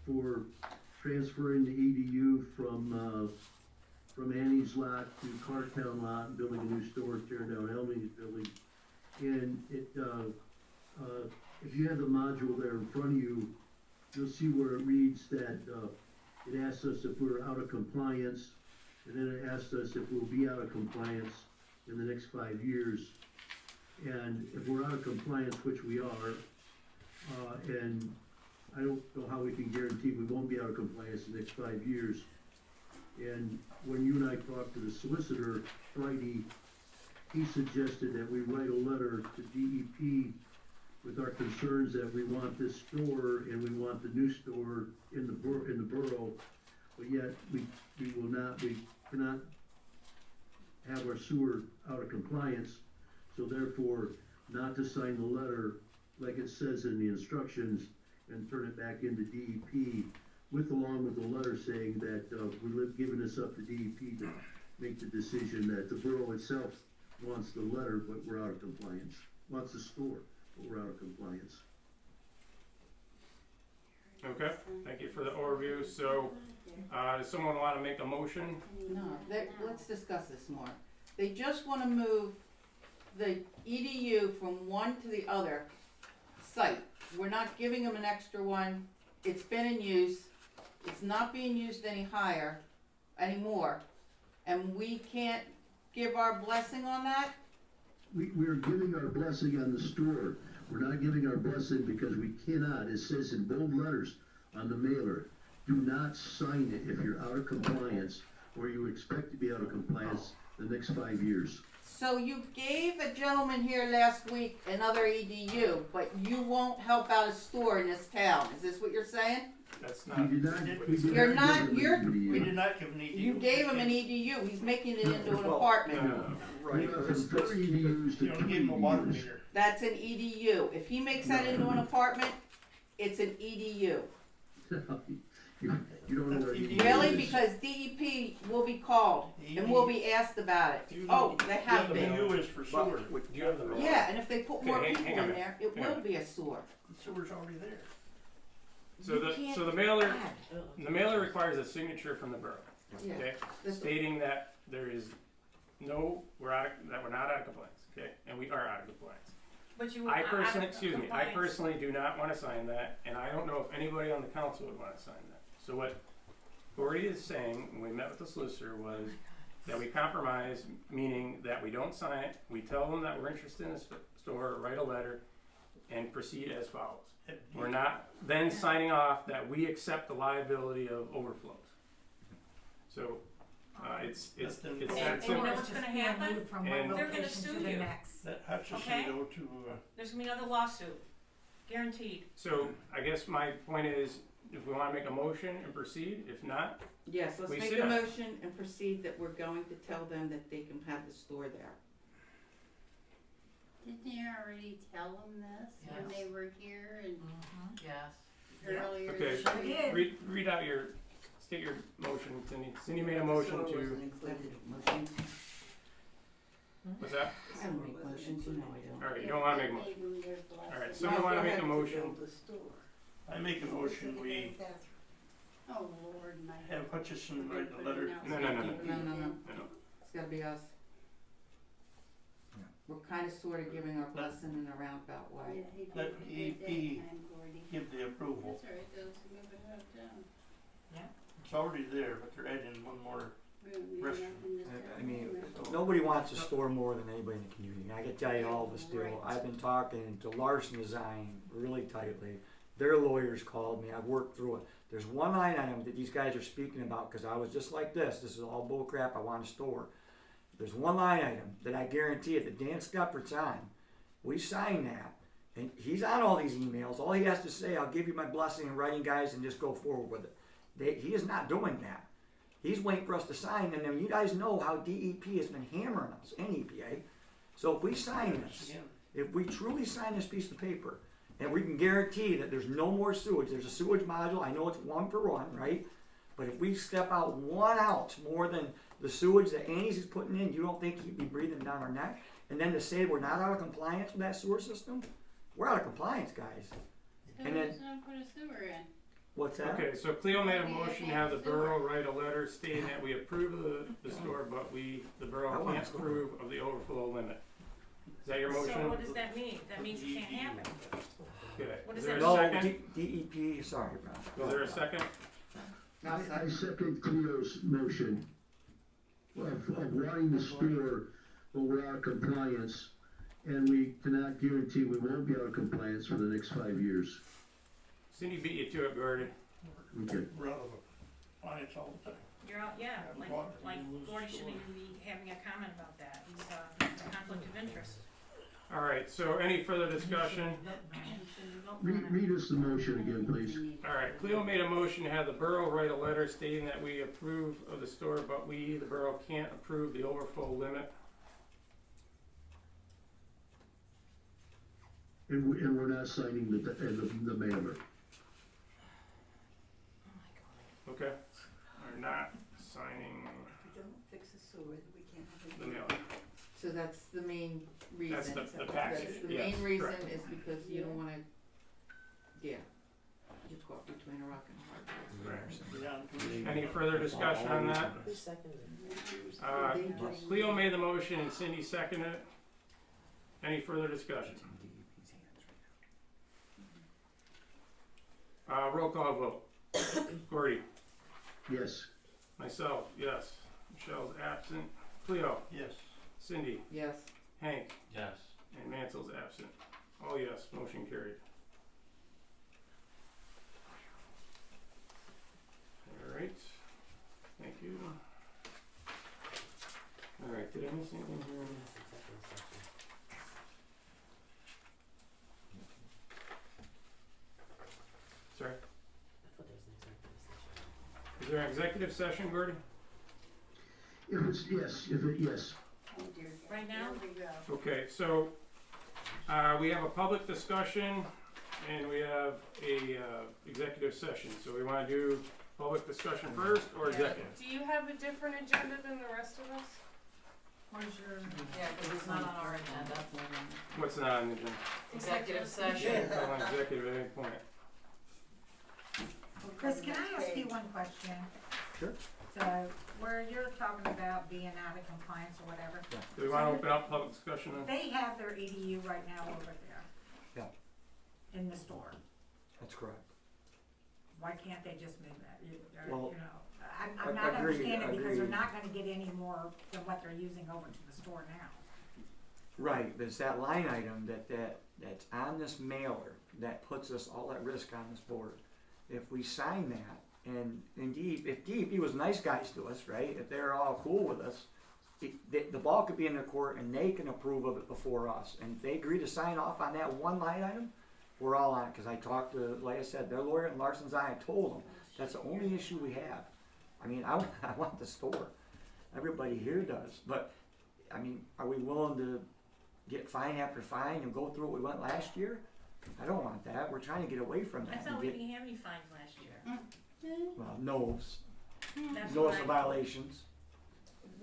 for transferring the EDU from Annie's lot to Clarktown lot and building a new store, tearing down Elming's building. And it, if you have the module there in front of you, you'll see where it reads that, it asks us if we're out of compliance, and then it asks us if we'll be out of compliance in the next 5 years. And if we're out of compliance, which we are, and I don't know how we can guarantee we won't be out of compliance in the next 5 years. And when you and I talked to the solicitor Friday, he suggested that we write a letter to DEP with our concerns that we want this store and we want the new store in the borough, but yet we cannot have our sewer out of compliance, so therefore not to sign the letter like it says in the instructions and turn it back into DEP along with the letter saying that we're giving this up to DEP to make the decision that the borough itself wants the letter, but we're out of compliance, wants the store, but we're out of compliance. Okay, thank you for the overview. So, does someone want to make a motion? No, let's discuss this more. They just wanna move the EDU from one to the other site. We're not giving them an extra one. It's been in use. It's not being used anymore. And we can't give our blessing on that? We're giving our blessing on the store. We're not giving our blessing because we cannot, it says in bold letters on the mailer, do not sign it if you're out of compliance or you expect to be out of compliance the next 5 years. So you gave a gentleman here last week another EDU, but you won't help out a store in this town. Is this what you're saying? That's We not. did not, we did You're not not- give you're- them an We EDU. did not give an EDU. You gave him an EDU. He's making it into an Well, apartment. We have from 4 EDUs to You 2 don't give them a water EDUs. meter. That's an EDU. If he makes that into an apartment, it's an EDU. You don't know what EDU is. Really? Because DEP will be called and will be asked about it. Oh, they have The been. EDU is for sewer. Do you have the? Yeah, and if they put more Okay, people hang on a in minute. there, it Hang on. will be a sewer. The sewer's already there. So You the can't mailer add. the mailer requires a signature from the borough, Yeah. okay, This- stating that there is no we're not out of compliance, okay, and we are out of compliance. But you. I out of personally, excuse me, I compliance. personally do not want to sign that, and I don't know if anybody on the council would want to sign that. So what Gordy is saying, when we met with the solicitor, was that we compromise, meaning that we don't sign it, we tell them that we're interested in the store, write a letter, and proceed as follows. We're not then signing off that we accept the liability of overflows. So, it's But then- that And you simple. know what's gonna happen? From And- one They're gonna location sue to the you. next. That Hutchison Okay. go to, There's gonna be another lawsuit, guaranteed. So I guess my point is, if we wanna make a motion and proceed, if not, Yes, let's We make sit a on it. motion and proceed that we're going to tell them that they can have the store there. Didn't you already tell them this when Yes. they were here and Yes. earlier? okay, this year? read out state your motion, Cindy. Cindy made a motion to, what's that? I don't make motions, you know I don't. Alright, you don't wanna make a motion. Gave them their blessing. Alright, someone wanna make a motion, I make a motion, we Oh, Lord, my. have Hutchison write a letter. No. No. No. It's gotta be us. Yeah. We're kinda sorta giving our blessing in a roundabout way. Yeah, he did Let it that DEP time, Gordy. give the approval. That's all right, they'll just move it out of town. It's already there, but they're adding one more. We don't need Restroom. nothing this I time mean, anyway. nobody wants a store more than anybody in the community. I can tell you all of us do. Right. I've been talking to Larson Design really tightly. Their lawyers called me. I've worked through it. There's one line item that these guys are speaking about because I was just like this. This is all bull crap. I want a store. There's one line item that I guarantee it that Dan Scuppert's on. We signed that. And he's on all these emails. All he has to say, I'll give you my blessing in writing, guys, and just go forward with it. He is not doing that. He's waiting for us to sign, and then you guys know how DEP has been hammering us, and EPA. So if we sign this, if we truly sign this piece of paper, and we can guarantee that there's no more sewage, there's a sewage module, I know it's 1 for 1, right? But if we step out 1 ounce more than the sewage that Annie's is putting in, you don't think he'd be breathing down our neck? And then to say we're not out of compliance with that sewer system? We're out of compliance, guys. And then, Who's gonna put a sewer in? what's that? Okay, so Cleo made a motion to have the borough write a letter stating that we approve of the store, but the I borough want a can't store. approve of the overflow limit. Is that your motion? So what does that mean? That means it can't happen. Okay. What Is does there that a No, second? DEP, sorry, bro. Is there a second? I second Cleo's motion of wanting the store, but we're out of compliance, and we cannot guarantee we won't be out of compliance for the next 5 years. Cindy beat you to it, Gordy. Okay. We're out of compliance all the time. You're out, yeah, like Gordy shouldn't even be having a comment about that. He's a conflict of interest. All right, so any further discussion? Read us the motion again, please. All right, Cleo made a motion to have the borough write a letter stating that we approve of the store, but we, the borough, can't approve the overflow limit. And we're not signing the mailer. Okay? We're not signing Don't fix the sewer, we can't have the mailing. So that's the main reason. That's the So package, that's the yes, main reason correct. is because you don't wanna, you're caught between a rock and a hard place. Any further discussion on that? Who seconded it? Cleo made the motion and Cindy seconded it. Any further discussion? Roll call vote. Gordy. Yes. Myself, yes. Michelle's absent. Cleo. Yes. Cindy. Yes. Hank. Yes. And Mansell's absent. Oh yes, motion carried. Alright. Thank you. Alright, did I miss anything here? Sorry? Is there an executive session, Gordy? Yes. Oh dear God. Right now? There we go. Okay, so, we have a public discussion and we have a, executive session. So we wanna do public discussion first or executive? Do you have a different agenda than the rest of us? Where's your, yeah, cause it's not on our agenda. What's not on the agenda? Executive You session. can call an executive at any point. Chris, can I ask you one question? Sure. So, where you're talking about being out of compliance or whatever, Do we wanna open up public discussion then? they have their EDU right now over there. Yeah. In the store. That's correct. Why can't they just move that? Well, You know, I'm not agree, understanding because they're agree. not gonna get any more than what they're using over to the store now. Right, but it's that line item that's on this mailer that puts us all at risk on this board. If we sign that, and indeed, if DEP was nice guys to us, right, if they're all cool with us, the ball could be in their court and they can approve of it before us. And if they agree to sign off on that one line item, we're all on it. Because I talked to, like I said, their lawyer and Larson's I told them that's the only issue we have. I mean, I want the store. Everybody here does. But, I mean, are we willing to get fine after fine and go through what we went last year? I don't want that. We're trying to get away from I that. thought and we get, didn't have any fines last year. well, no's. That's No's what of violations.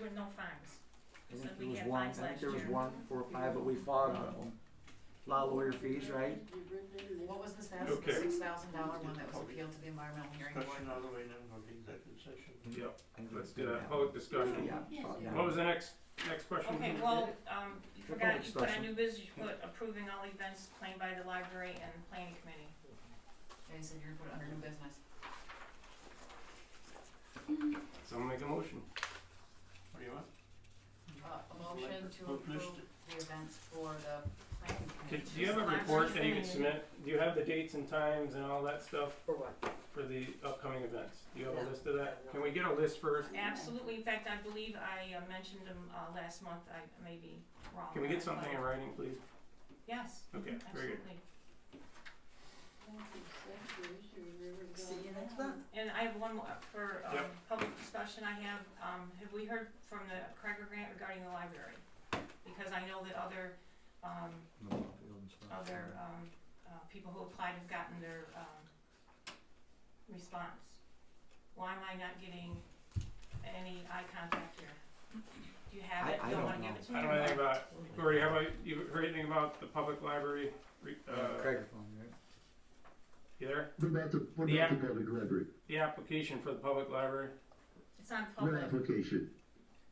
With no fines. I think So there we was had one. fines I think last there was year. 1, 4, or 5, but we fought on them. a lot of lawyer fees, right? What was the status of Okay. the $6,000 one that was appealed to the environmental hearing board? Discussion out of the way, then go to executive session. Yep, I think let's we do can that, public discussion. Yeah. What was the next question? Okay, well, you forgot, you put discussion. on new business, you put approving all events planned by the library and planning committee. Okay, so you're gonna put it under new business. Someone make a motion. What do you want? A motion to Look, approve list the events for the planning committee. Do you have a report that you can submit? Do you have the dates and times and all that stuff For what? for the upcoming events? Do you have a list of that? Can we get a list first? Absolutely, in fact, I believe I mentioned them last month, I may be wrong. Can we get something in writing, please? Yes, Okay, very good. absolutely. See you next month. And I have one more for Yep. public discussion. I have we heard from the Kreger grant regarding the library? Because I know that other people who applied have gotten their response. Why am I not getting any eye contact here? Do you have it? I Don't don't wanna give know. it to me? I don't know anything about, Gordy, how about, you heard anything about the public library? Craig phone, right? You there? What about the public library? The application for the public library, It's on What public. application?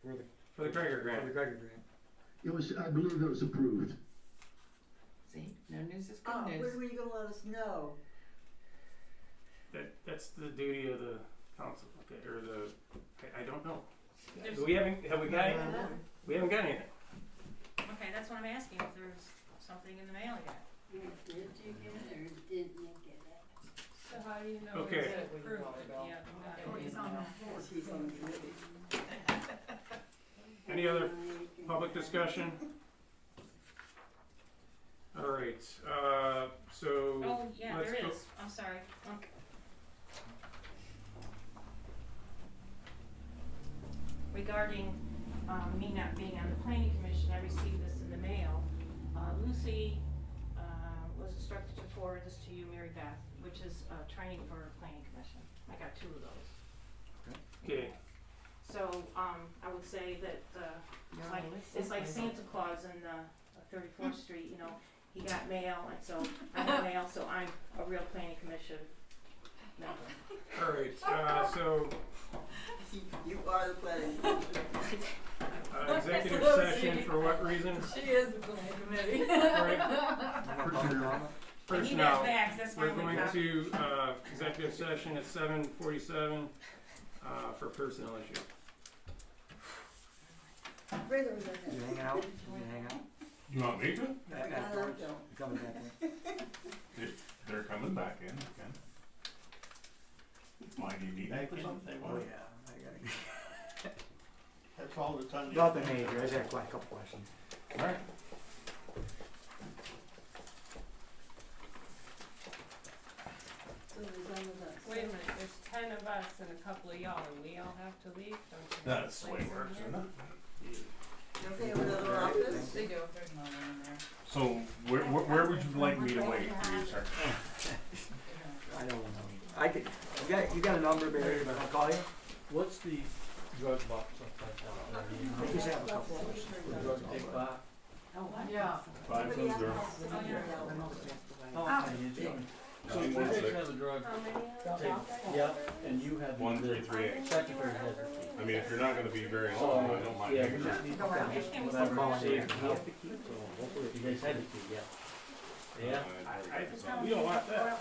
For the, for the Kreger for grant. the Craig grant. It was, I believe it was approved. See, no news is Oh, good when news. were you gonna let us know? That's the duty of the council, okay, or I don't know. There's- Have we got anything? We haven't got anything. Okay, that's what I'm asking, if there's something in the mail yet. Did you get it or didn't you get it? So how do you know Okay. it's approved if you haven't got Oh, it? he's on the, he's on the committee. Any other public discussion? All right, so. Oh, yeah, let's there go- is, I'm sorry. Regarding me not being on the planning commission, I received this in the mail. Lucy was instructed to forward this to you, Mary Beth, which is training for planning commission. I got 2 of those. Okay, So, I would say that, it's like Santa Claus in 34th Street, you know, he got mail, and so I got mail, so I'm a real planning commission member. all right, so, You are the planning. executive session for what reason? She is the planning committee. All right, I need personnel. that back, that's my We're only going copy. to, executive session at 7:47, for personnel issues. Bring her You hanging out? You hang out? You want me to? Afterwards? You coming back in? They're coming back in, okay. Why do you need me for something? Oh, yeah, I gotta. That's all that's on the. Nothing major, I just had quite a couple questions. Alright. So there's only us. Wait a minute, there's 10 of us and a couple of y'all, and we all have to leave, don't you? That's the way it works, isn't it? Okay, with another office? They do, there's no one in there. So, where would you like me to wait for you, sir? I don't know. I could, you got a number, Barry, but I'll call you? What's the drug box up I just have a couple questions. Drug take back? Yeah. 510. Oh, okay, you do. So you guys have a drug How many take, yeah, and you have the 1338. secretary has the key. I mean, if you're not gonna be very long, I don't mind. Yeah, taking we it. just need to Okay. find whatever safe help. So hopefully you guys have the key, yeah. Yeah? We don't want that.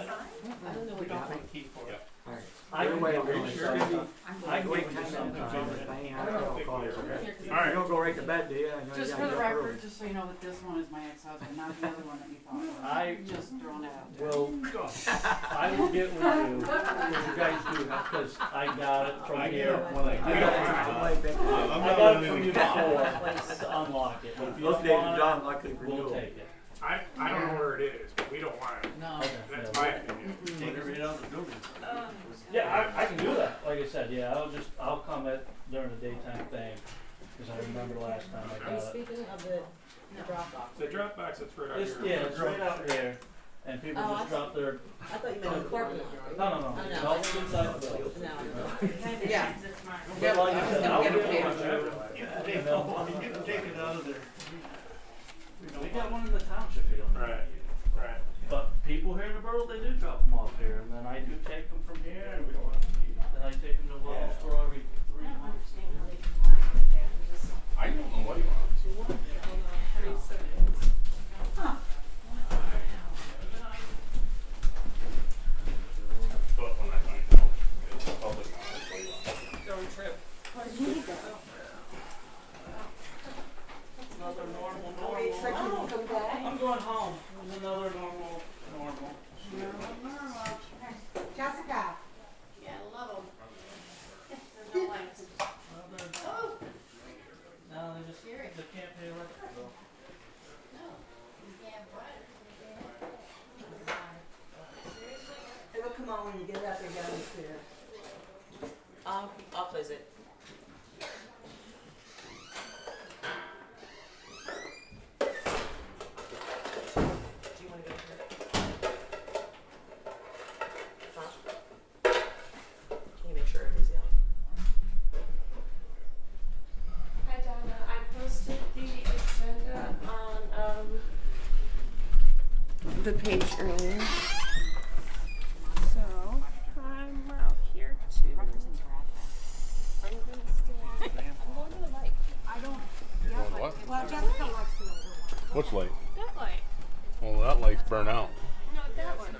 I don't know We what don't that. take key for it. Alright. I can Wait, go okay, myself. sure. I can Wait wait till till sometime. sometime. If I ain't out, I'll call you, okay? All right. You don't go right to bed, do you? I know you Just gotta for the get up record, early. just so you know that this one is my ex-husband, not the other one that you thought was. I Just throwing it out there. will, I will get with you, what you guys do, because I got it from here. when I I get got it. it from Wait, Vic. I'm I not got it letting from you anything before, to unlock it, but if you Those don't days are want done, luckily for it, we'll you. take it. I don't know where it is, but we don't want it. No. That's my opinion. Take it right out the door. Um, Yeah, I can do that, like I said, yeah, I'll come at during the daytime thing, because I remember last time I Are you got it. speaking of the Dropbox? The Dropbox, it's right out It's, here. yeah, it's right out here, and people Oh, just drop their, I thought you meant the corporate one. no, Oh, no. no, it's inside the building. No. Yeah. It's mine. But like I I was said, gonna I'll get get a it page. with you. You can take it out of there. We got one in the township we don't know. Right, right. But people here in the borough, they do drop them off here, and then I do take them from here, and then I take them to Lawrenceville every 3 months. I don't know what he wants. Hold on 3 seconds. But when I find out, it's public knowledge, what he wants. Don't trip. Another normal. I'm going home. There's another normal. Jessica. Yeah, I love them. There's no lights. Oh! No, they can't pay electric bill. No, you can't buy it. It'll come on when you get up and downstairs. I'll close it. Do you wanna go here? Huh? Can you make sure everybody's out? Hi Donna, I posted the agenda on the page earlier. So I'm out here too. I'm gonna stay. I'm going to the light. I don't, Going what? well, Jessica likes to know. Which light? That light. Well, that light's burnt out. No, that one.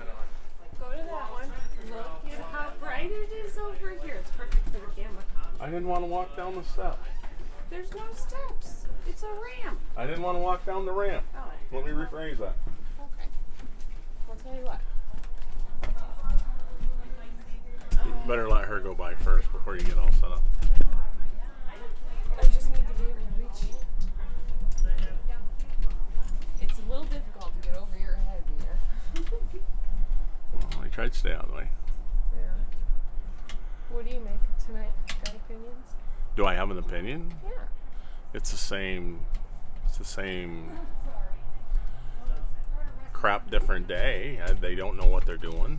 Go to that one. Look at how bright it is over here. It's perfect for the camera. I didn't want to walk down the step. There's no steps. It's a ramp. I didn't want to walk down the ramp. Oh, Let me rephrase that. okay. I'll tell you what. You better let her go by first before you get all set up. I just need to be able to reach you. It's a little difficult to get over your head here. Well, I tried to stay out of the way. Yeah. What do you make tonight? Got opinions? Do I have an opinion? Yeah. It's the same crap, different day. They don't know what they're doing,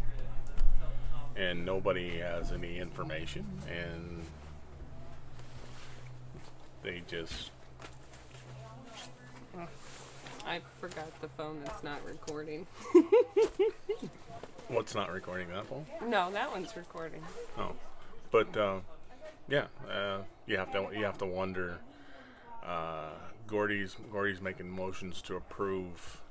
and nobody has any information, and they just. I forgot the phone that's not recording. What's not recording, that phone? No, that one's recording. Oh, but yeah, you have to wonder. Gordy's making motions to approve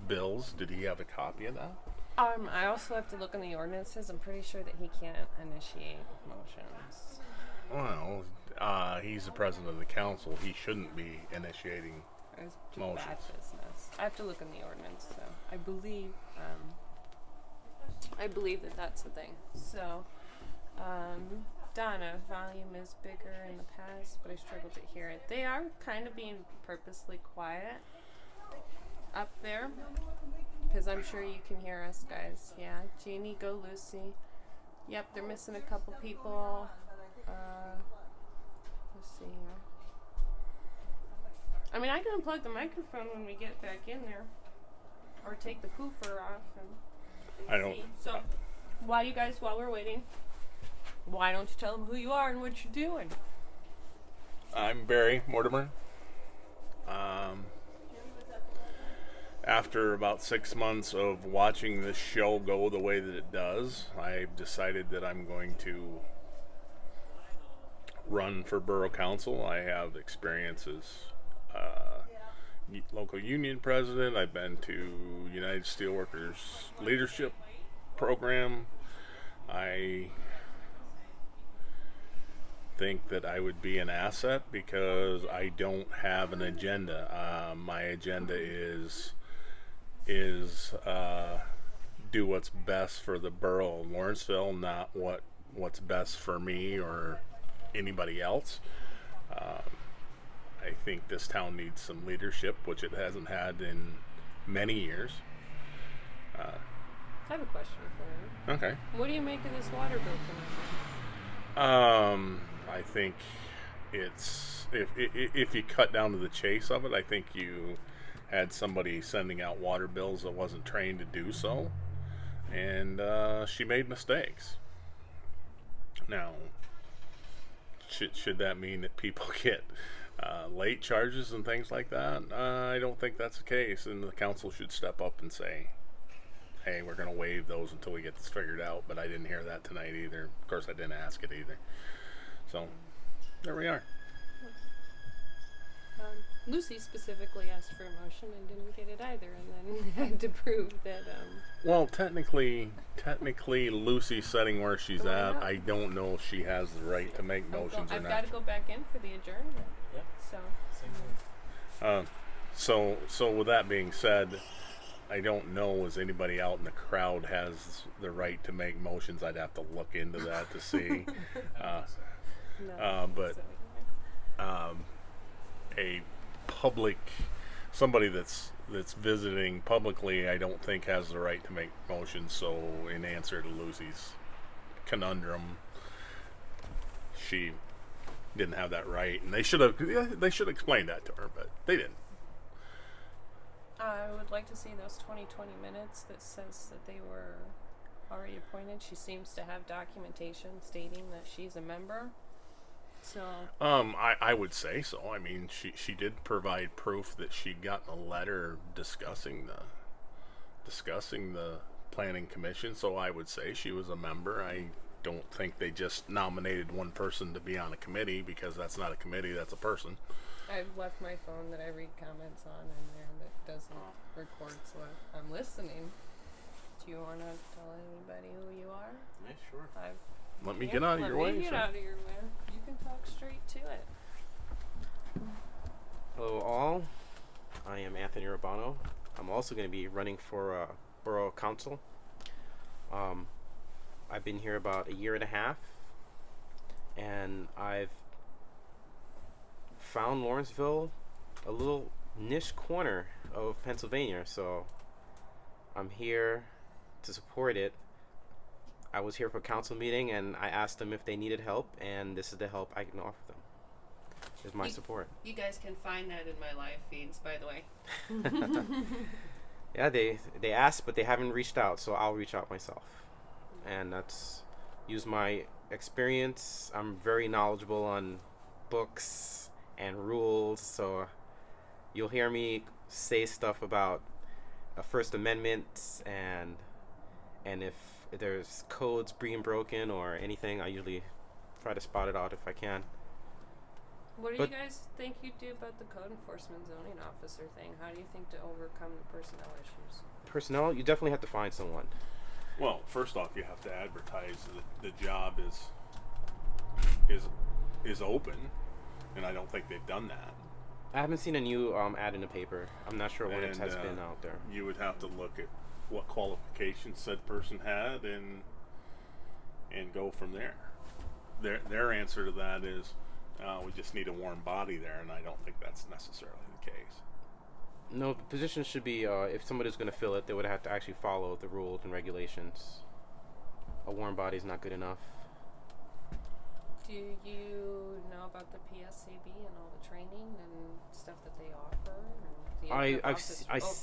bills. Did he have a copy of that? I also have to look in the ordinances. I'm pretty sure that he can't initiate motions. Well, he's the president of the council. He shouldn't be initiating It's just motions. bad business. I have to look in the ordinance, so I believe that that's the thing. So, Donna, volume is bigger in the past, but I struggle to hear it. They are kind of being purposely quiet up there, because I'm sure you can hear us, guys. Yeah, Jeannie, go Lucy. Yep, they're missing a couple people. Let's see here. I mean, I can unplug the microphone when we get back in there, or take the poofer off and I don't. see. So, while we're waiting, why don't you tell them who you are and what you're doing? I'm Barry Mortimer. After about 6 months of watching this show go the way that it does, I've decided that I'm going to run for Borough Council. I have experience as local union president. I've been to United Steelworkers Leadership Program. I think that I would be an asset because I don't have an agenda. My agenda is do what's best for the borough of Lawrenceville, not what's best for me or anybody else. I think this town needs some leadership, which it hasn't had in many years. I have a question for you. Okay. What do you make of this water bill tonight? I think it's if you cut down to the chase of it, I think you had somebody sending out water bills that wasn't trained to do so, and she made mistakes. Now, should that mean that people get late charges and things like that, I don't think that's the case, and the council should step up and say, hey, we're going to waive those until we get this figured out. But I didn't hear that tonight either. Of course, I didn't ask it either. So there we are. Lucy specifically asked for a motion and didn't get it either, and then had to prove that. Well, technically, Lucy's sitting where she's Why at. not? I don't know if she has the right to make motions or I've not. got to go back in for the adjournment. Yeah. So with that being said, I don't know if anybody out in the crowd has the right to make motions. I'd have to look into that to see. But a public, somebody that's visiting publicly, I don't think has the right to make motions. So in answer to Lucy's conundrum, she didn't have that right, and they should explain that to her, but they didn't. I would like to see those 2020 minutes that says that they were already appointed. She seems to have documentation stating that she's a member. So I would say so. I mean, she did provide proof that she'd gotten a letter discussing the planning commission, so I would say she was a member. I don't think they just nominated one person to be on a committee, because that's not a committee, that's a person. I've left my phone that I read comments on in there that doesn't record, so I'm listening. Do you want to tell anybody who you are? Yeah, sure. Let me get out of your way. Let me get out of your way. You can talk straight to it. Hello all, I am Anthony Urbano. I'm also going to be running for Borough Council. I've been here about a year and a half, and I've found Lawrenceville a little niche corner of Pennsylvania, so I'm here to support it. I was here for a council meeting, and I asked them if they needed help, and this is the help I can offer them. Is my support. You guys can find that in my live feeds, by the way. Yeah, they asked, but they haven't reached out, so I'll reach out myself. And that's use my experience. I'm very knowledgeable on books and rules, so you'll hear me say stuff about First Amendment and if there's codes being broken or anything, I usually try to spot it out if I can. What do you guys think you do about the code enforcement zoning officer thing? How do you think to overcome the personnel issues? Personnel, you definitely have to find someone. Well, first off, you have to advertise the job is open, and I don't think they've done that. I haven't seen a new ad in the paper. I'm not sure when it has been out there. You would have to look at what qualifications said person had and go from there. Their answer to that is, we just need a warm body there, and I don't think that's necessarily the case. No, the position should be, if somebody's going to fill it, they would have to actually follow the rules and regulations. A warm body is not good enough. Do you know about the PSCB and all the training and stuff that they offer? And the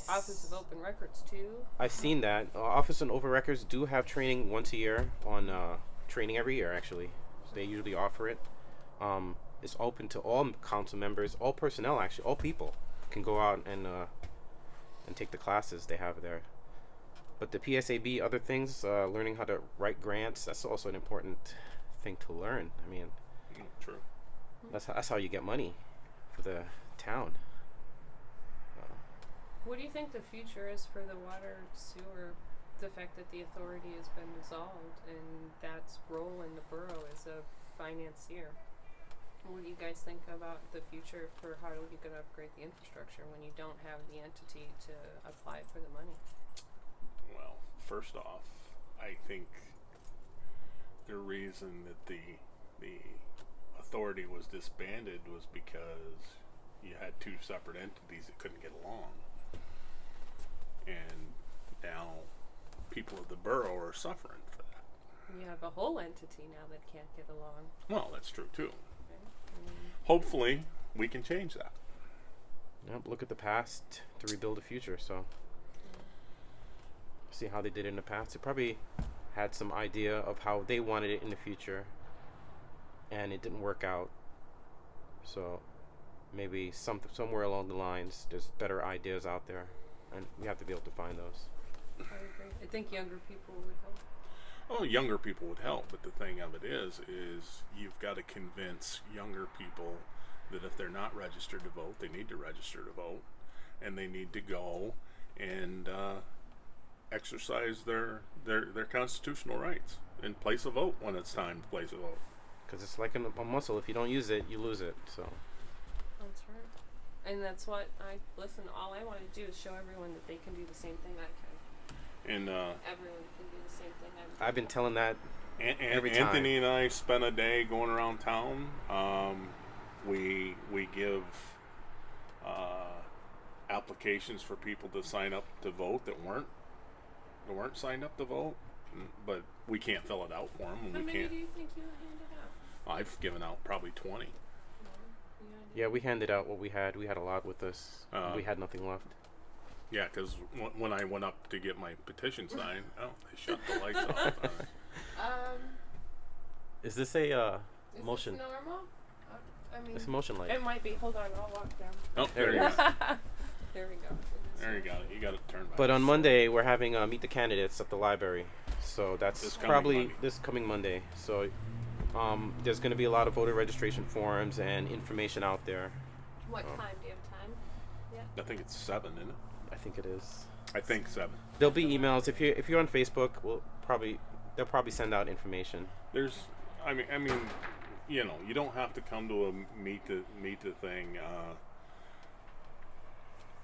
Office of Open Records too? I've seen that. Office of Open Records do have training once a year on training every year, actually. So they usually offer it. It's open to all council members, all personnel, actually, all people can go out and take the classes they have there. But the PSAB, other things, learning how to write grants, that's also an important thing to learn. I mean, true. That's how you get money for the town. What do you think the future is for the water sewer? The fact that the authority has been dissolved and that's role in the borough as a financier. What do you guys think about the future for how are you going to upgrade the infrastructure when you don't have the entity to apply for the money? Well, first off, I think the reason that the authority was disbanded was because you had two separate entities that couldn't get along. And now people of the borough are suffering for that. You have a whole entity now that can't get along. Well, that's true too. Hopefully, we can change that. Yep, look at the past to rebuild the future, so see how they did it in the past. They probably had some idea of how they wanted it in the future, and it didn't work out. So maybe somewhere along the lines, there's better ideas out there, and we have to be able to find those. I agree. I think younger people would help. Oh, younger people would help, but the thing of it is you've got to convince younger people that if they're not registered to vote, they need to register to vote, and they need to go and exercise their constitutional rights and place a vote when it's time to place a vote. Because it's like a muscle. If you don't use it, you lose it. So. That's right. And that's what all I want to do is show everyone that they can do the same thing I can. And everyone can do the same thing I can. I've been telling that every time. Anthony and I spent a day going around town. We give applications for people to sign up to vote that weren't signed up to vote, but we can't fill it out for them. How many do you think you handed out? I've given out probably 20. Yeah, we handed out what we had. We had a lot with us. We had nothing left. Yeah, because when I went up to get my petition signed, they shut the lights off. Is this a motion? Is this normal? I mean, it's a motion light. It might be. Hold on, I'll walk down. Oh, there you go. There we go. There you got it. You got it turned back. But on Monday, we're having Meet the Candidates at the library. So that's this coming Monday. So there's going to be a lot of voter registration forms and information out there. What time? Do you have time? Yeah. I think it's 7, isn't it? I think it is. I think 7. There'll be emails if you're on Facebook. They'll probably send out information. I mean, you know, you don't have to come to a meet the thing.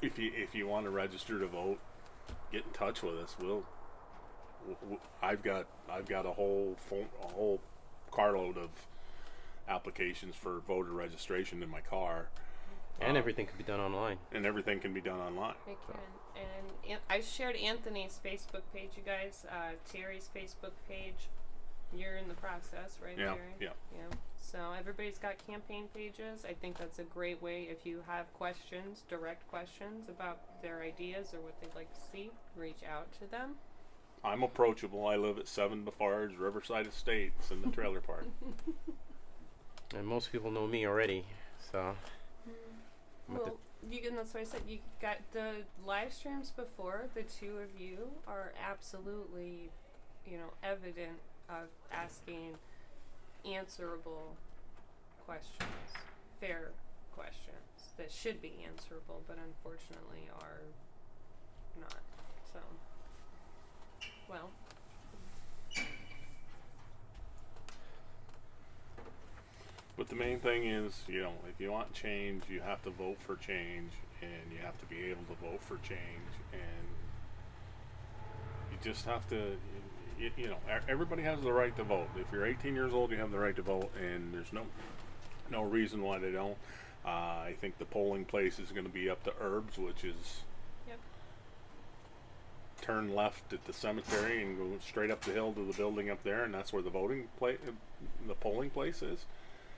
If you want to register to vote, get in touch with us. I've got a whole carload of applications for voter registration in my car. And everything can be done online. And everything can be done online. It can. And I shared Anthony's Facebook page, you guys. Terry's Facebook page. You're in the process, right, Yeah, Terry? yeah. Yeah. So everybody's got campaign pages. I think that's a great way if you have questions, direct questions about their ideas or what they'd like to see, reach out to them. I'm approachable. I live at 7 Lafarge, Riverside Estates in the trailer park. And most people know me already, so. Well, that's why I said you got the live streams before. The two of you are absolutely, evident of asking answerable questions, fair questions that should be answerable, but unfortunately are not. So, well. But the main thing is, if you want change, you have to vote for change, and you have to be able to vote for change, and you just have to, everybody has the right to vote. If you're 18 years old, you have the right to vote, and there's no reason why they don't. I think the polling place is going to be up to Herbs, which is turn left at the cemetery and go straight up the hill to the building up there, and that's where the polling place is.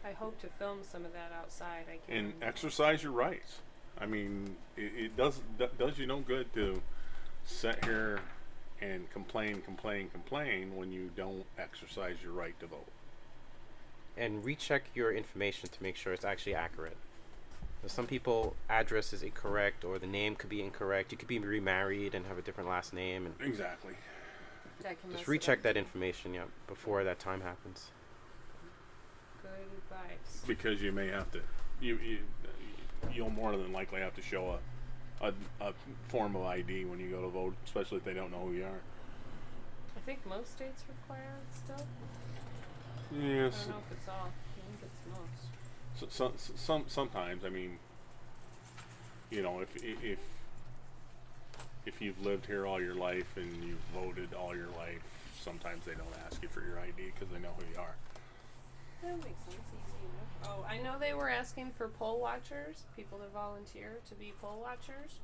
I hope to film some of that outside. I can. And exercise your rights. I mean, it does you no good to sit here and complain when you don't exercise your right to vote. And recheck your information to make sure it's actually accurate. Some people address is incorrect, or the name could be incorrect. You could be remarried and have a different last name. And exactly. Just recheck that information, before that time happens. Good advice. Because you may have to, you'll more than likely have to show a form of ID when you go to vote, especially if they don't know who you are. I think most states require it still. Yes. I don't know if it's all. I think it's most. Sometimes, I mean, if you've lived here all your life and you've voted all your life, sometimes they don't ask you for your ID because they know who you are. That makes sense. Easy enough. Oh, I know they were asking for poll watchers, people to volunteer to be poll watchers.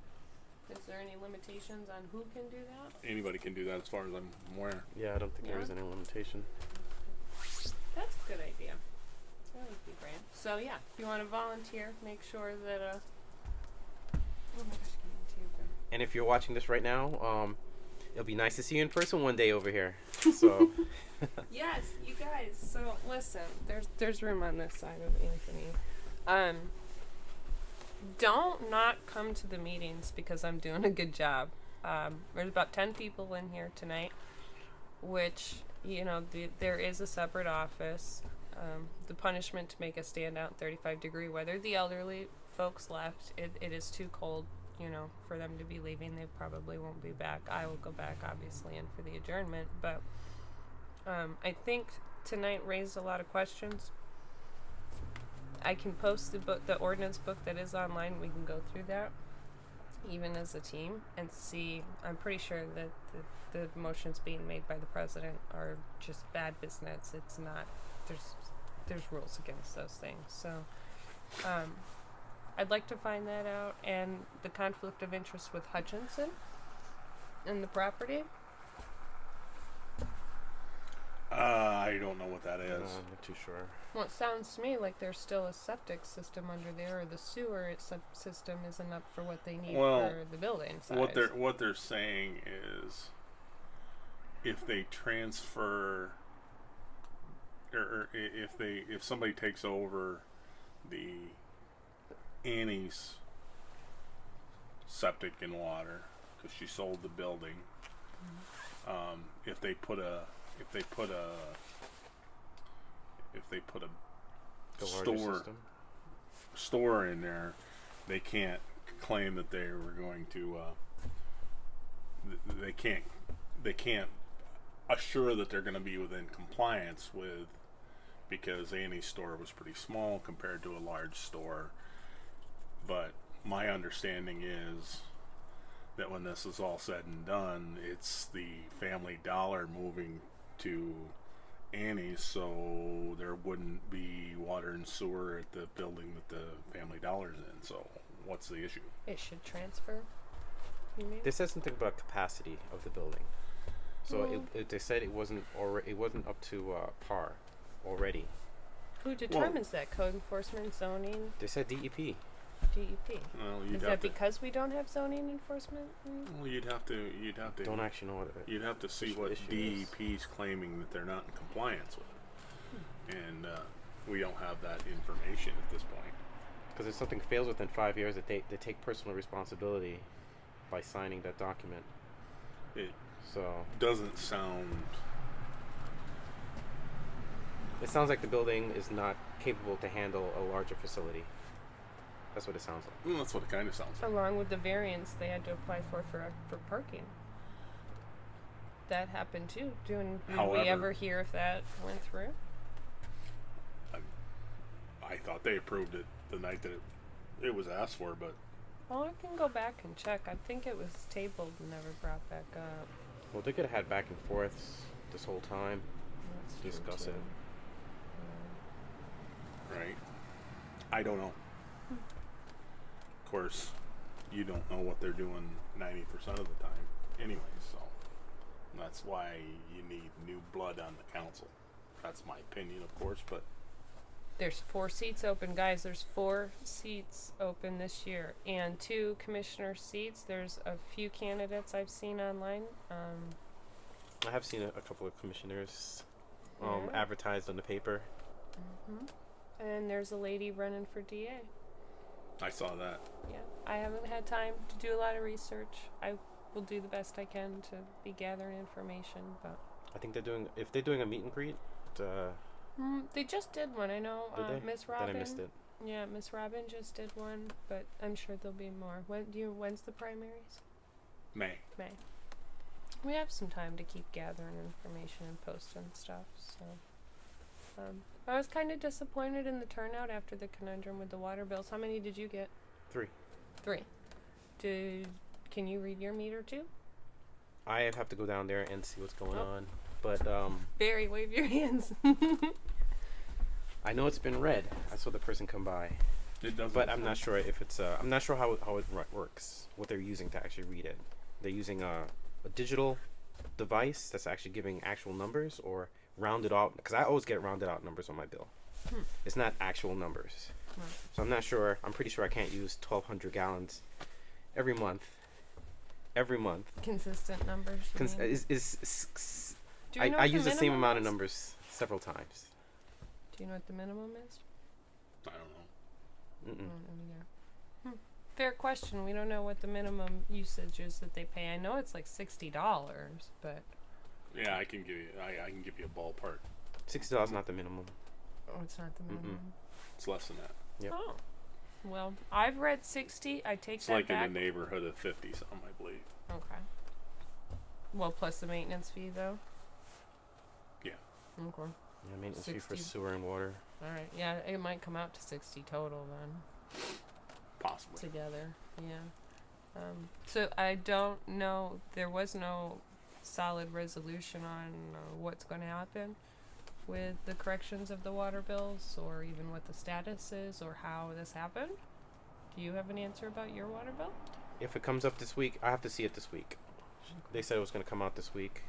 Is there any limitations on who can do that? Anybody can do that, as far as I'm aware. Yeah, I don't think there is any limitation. That's a good idea. That would be great. So yeah, if you want to volunteer, make sure that oh my gosh, and if you're watching this right now, it'll be nice to see you in person one day over here. So yes, you guys. So listen, there's room on this side of Anthony. don't not come to the meetings because I'm doing a good job. There's about 10 people in here tonight, which, you know, there is a separate office. The punishment to make us stand out in 35-degree weather. The elderly folks left. It is too cold, you know, for them to be leaving. They probably won't be back. I will go back, obviously, and for the adjournment. But I think tonight raised a lot of questions. I can post the ordinance book that is online. We can go through that, even as a team, and see. I'm pretty sure that the motions being made by the president are just bad business. It's not. There's rules against those things. So, I'd like to find that out, and the conflict of interest with Hutchinson and the property. I don't know what that is. I'm not too sure. Well, it sounds to me like there's still a septic system under there, or the sewer system isn't up for what they need for the building size. What they're saying is, if they transfer, or if somebody takes over the Annie's septic and water, because she sold the building, if they put a store in there, they can't claim that they were going to. They can't assure that they're going to be within compliance with, because Annie's store was pretty small compared to a large store. But my understanding is that when this is all said and done, it's the Family Dollar moving to Annie's, so there wouldn't be water and sewer at the building that the Family Dollar's in. So what's the issue? It should transfer. You mean? They said something about capacity of the building. So they said it wasn't up to par already. Who determines that? Code enforcement, zoning? They said DEP. DEP. Well, Is that because we don't have zoning enforcement? Well, you'd have to. Don't actually know what it is. You'd have to see what DEP's claiming that they're not in compliance with, and we don't have that information at this point. Because if something fails within 5 years, they take personal responsibility by signing that document. It so doesn't sound. It sounds like the building is not capable to handle a larger facility. That's what it sounds like. Well, that's what it kind of sounds like. Along with the variance they had to apply for parking. That happened too. Did we ever hear if that went through? I thought they approved it the night that it was asked for, but. Well, I can go back and check. I think it was tabled and never brought back up. Well, they could have had back and forths this whole time. That's discuss it. Right. I don't know. Of course, you don't know what they're doing 90% of the time anyway, so that's why you need new blood on the council. That's my opinion, of course, but there's 4 seats open, guys. There's 4 seats open this year, and 2 commissioner seats. There's a few candidates I've seen online. I have seen a couple of commissioners advertised on the paper. And there's a lady running for DA. I saw that. Yeah, I haven't had time to do a lot of research. I will do the best I can to be gathering information, but I think if they're doing a meet and greet, they just did one. I know Miss Robin. Then I missed it. Yeah, Miss Robin just did one, but I'm sure there'll be more. When's the primaries? May. We have some time to keep gathering information and posting stuff, so I was kind of disappointed in the turnout after the conundrum with the water bills. How many did you get? 3. 3. Can you read your meter too? I have to go down there and see what's going on. But Barry, wave your hands. I know it's been read. I saw the person come by. It doesn't. But I'm not sure if it's I'm not sure how it works. What they're using to actually read it. They're using a digital device that's actually giving actual numbers, or rounded out, because I always get rounded out numbers on my bill. It's not actual numbers. So I'm not sure. I'm pretty sure I can't use 1,200 gallons every month. Consistent numbers. I use the same amount of numbers several times. Do you know what the minimum is? I don't know. I don't know either. Fair question. We don't know what the minimum usage is that they pay. I know it's like $60, but Yeah, I can give you. I can give you a ballpark. $60 not the minimum. oh, it's not the minimum. It's less than that. Yep. Oh, well, I've read 60. I take It's that like back. in the neighborhood of 50 something, I believe. Okay. Well, plus the maintenance fee, though. Yeah. Okay. Yeah, maintenance fee for 60. sewer and water. All right. Yeah, it might come out to 60 total then. Possibly. Together. Yeah. So I don't know. There was no solid resolution on what's going to happen with the corrections of the water bills, or even what the status is, or how this happened. Do you have an answer about your water bill? If it comes up this week, I have to see it this week. They said it was going to come out this week.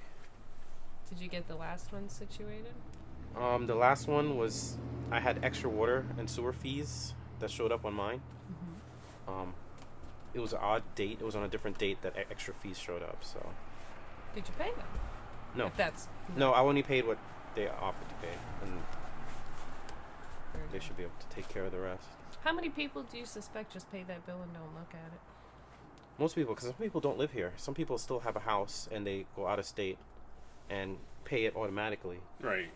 Did you get the last one situated? The last one was I had extra water and sewer fees that showed up on mine. It was an odd date. It was on a different date that extra fees showed up. So. Did you pay them? No. If that's No, I only paid what they offered to pay, and Very they good. should be able to take care of the rest. How many people do you suspect just pay that bill and don't look at it? Most people, because some people don't live here. Some people still have a house and they go out of state and pay it automatically. Right.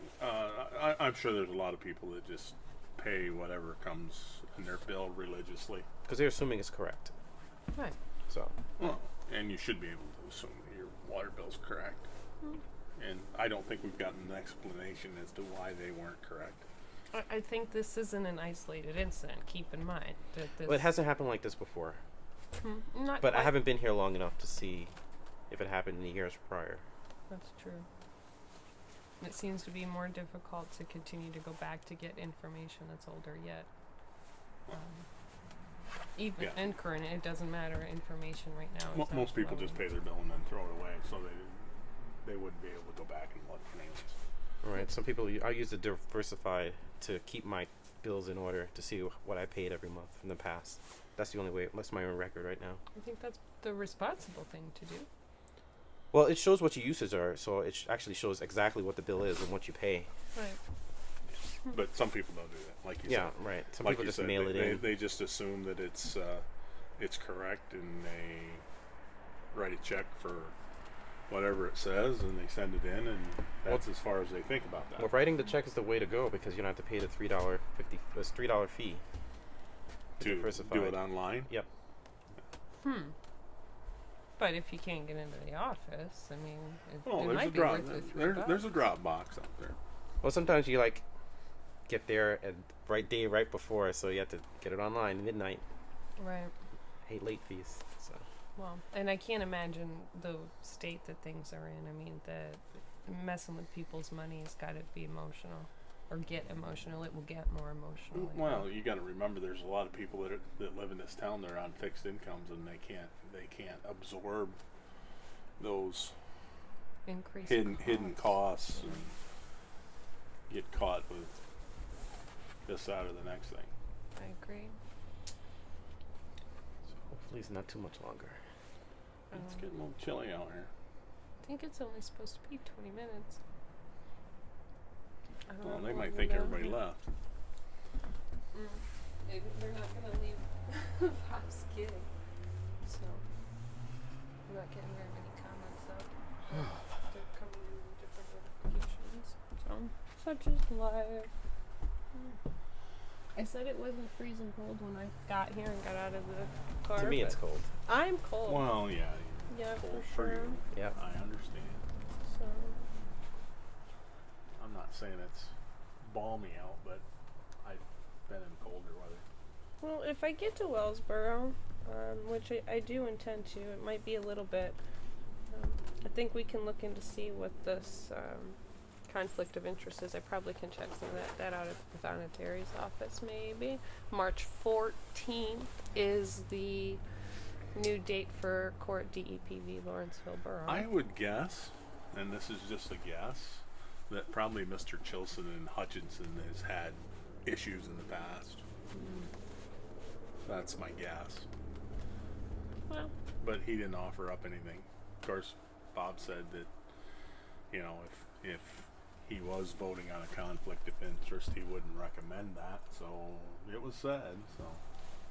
I'm sure there's a lot of people that just pay whatever comes in their bill religiously. Because they're assuming it's correct. Right. So. Well, and you should be able to assume that your water bill's correct. And I don't think we've gotten an explanation as to why they weren't correct. I think this isn't an isolated incident. Keep in mind that this. Well, it hasn't happened like this before. Not But I quite. haven't been here long enough to see if it happened in the years prior. That's true. It seems to be more difficult to continue to go back to get information that's older yet. Even Yeah. and current, it doesn't matter. Information right now. Is Most people just outflowing. pay their bill and then throw it away, so they wouldn't be able to go back and look anyways. Right. Some people, I use the Diversify to keep my bills in order to see what I paid every month in the past. That's the only way. That's my own record right now. I think that's the responsible thing to do. Well, it shows what your uses are, so it actually shows exactly what the bill is and what you pay. Right. But some people don't do that, like you Yeah, said. right. Some Like people you just said, mail it in. They just assume that it's correct, and they write a check for whatever it says, and they send it in, and that's as far as they think about that. Well, writing the check is the way to go because you don't have to pay the $3 fee. to Diversified. do it online. Yep. But if you can't get into the office, I mean, Oh, it there's a might be drop. worth the $3. There's a drop box out there. Well, sometimes you get there at right before, so you have to get it online midnight. Right. I hate late fees. So. Well, and I can't imagine the state that things are in. I mean, messing with people's money has got to be emotional, or get emotional. It will get more emotional. I Well, think. you got to remember, there's a lot of people that live in this town. They're on fixed incomes, and they can't absorb those Increase hidden costs and get caught with this, that, or the next thing. I agree. So hopefully it's not too much longer. It's getting a little chilly out here. I think it's only supposed to be 20 minutes. I don't Well, know they how might long think we're everybody down. left. They're not going to leave the house kidding. So, we're not getting very many comments though. They're coming in different notifications. So, such is life. I said it wasn't freezing cold when I got here and got out of the car. To me, it's but cold. I'm cold. Well, yeah. Yeah, cold for sure. you. Yeah. I understand. So, I'm not saying it's balmy out, but I've been in colder weather. well, if I get to Wellsboro, which I do intend to, it might be a little bit. I think we can look into see what this conflict of interest is. I probably can check some of that out with Anna Terry's office, maybe. March 14th is the new date for court DEPV Lawrenceville Borough. I would guess, and this is just a guess, that probably Mr. Chilson and Hutchinson has had issues in the past. That's my guess. Well, But he didn't offer up anything. Of course, Bob said that, if he was voting on a conflict of interest, he wouldn't recommend that. So it was said. So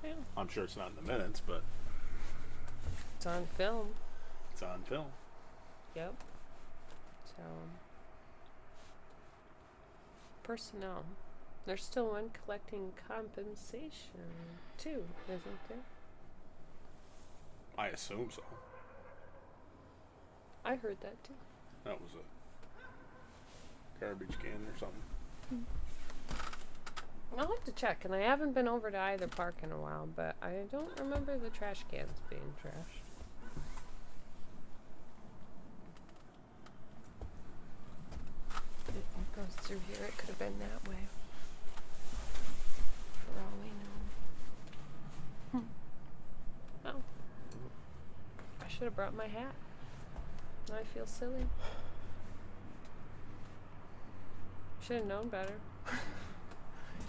Yeah. I'm sure it's not in the minutes, but It's on film. it's on film. Yep. So, personnel. There's still one collecting compensation, too, isn't there? I assume so. I heard that, too. That was a garbage can or something. I'll have to check, and I haven't been over to either park in a while, but I don't remember the trash cans being trashed. It goes through here. It could have been that way. For all we know. Oh. I should have brought my hat. Now I feel silly. Should have known better.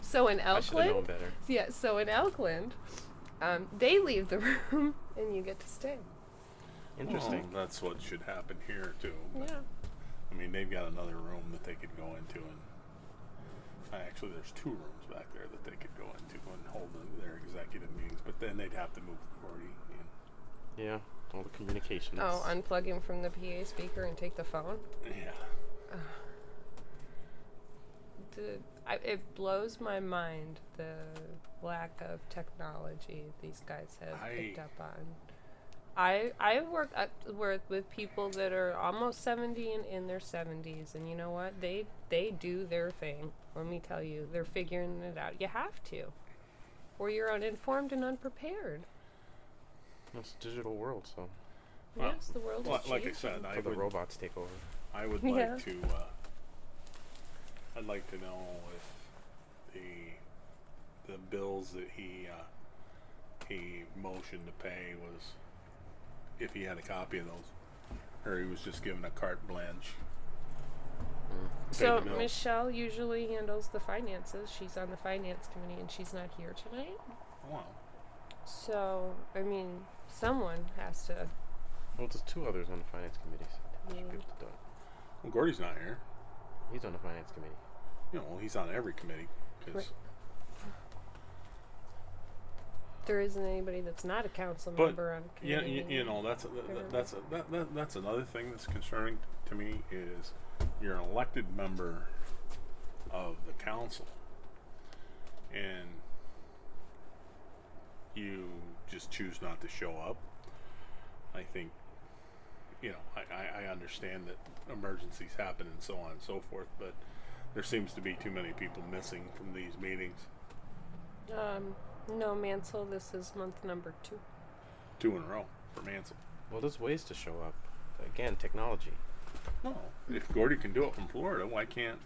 So in I should have known Elkland, better. yeah. So in Elkland, they leave the room and you get to stay. Interesting. Well, that's what should happen here too. But, Yeah. I mean, they've got another room that they could go into, and actually, there's 2 rooms back there that they could go into and hold their executive meetings. But then they'd have to move Gordy. Yeah, all the communications. Oh, unplug him from the PA speaker and take the phone. Yeah. It blows my mind the lack of technology these guys have picked up on. I work with people that are almost 70 and in their 70s, and you know what? They do their thing. Let me tell you, they're figuring it out. You have to, or you're uninformed and unprepared. It's a digital world, so. Well, Yes, the world is like I changing. said, Until the robots take over. I would Yeah. like to. I'd like to know if the bills that he motioned to pay was, if he had a copy of those, or he was just given a carte blanche. Pay So the bills. Michelle usually handles the finances. She's on the finance committee and she's not here tonight. Wow. So, I mean, someone has to. Well, there's 2 others on the finance committee. So Yeah. people to do it. Well, Gordy's not here. He's on the finance committee. You know, he's on every committee. 'Cause Right. There isn't anybody that's not a council But, member on a yeah, committee. you know, that's another thing that's concerning to me is you're an elected member of the council, and you just choose not to show up. I think, you know, I understand that emergencies happen and so on and so forth, but there seems to be too many people missing from these meetings. No, Mansell, this is month number 2. 2 in a row for Mansell. Well, there's ways to show up. Again, technology. No, if Gordy can do it from Florida, why can't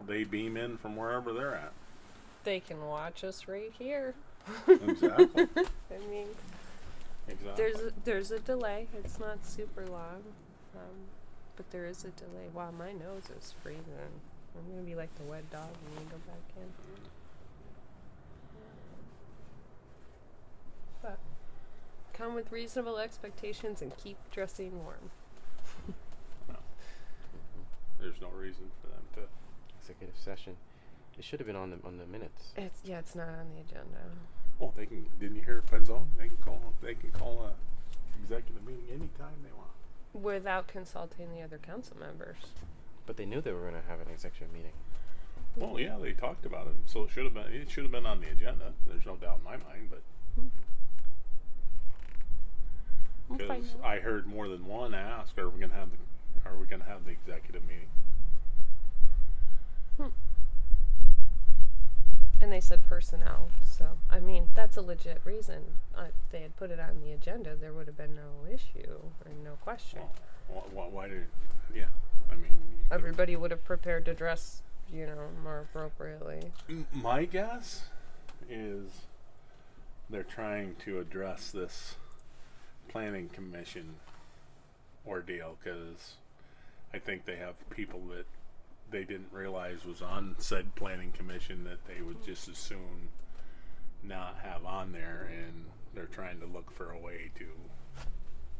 they beam in from wherever they're at? They can watch us right here. Exactly. I mean, Exactly. there's a delay. It's not super long, but there is a delay. Wow, my nose is freezing. I'm gonna be like the wet dog when we go back in. But come with reasonable expectations and keep dressing warm. There's no reason for them to. Executive session. It should have been on the minutes. It's not on the agenda. Oh, they can. Didn't you hear Penzone? They can call a executive meeting anytime they want. Without consulting the other council members. But they knew they were going to have an executive meeting. Well, yeah, they talked about it, so it should have been on the agenda. There's no doubt in my mind, but We'll find because out. I heard more than one ask, "Are we going to have the executive meeting?" And they said personnel. So, I mean, that's a legit reason. If they had put it on the agenda, there would have been no issue or no question. Well, why did? Yeah, I mean, Everybody would have prepared to dress, more appropriately. my guess is they're trying to address this planning commission ordeal because I think they have people that they didn't realize was on said planning commission that they would just as soon not have on there, and they're trying to look for a way to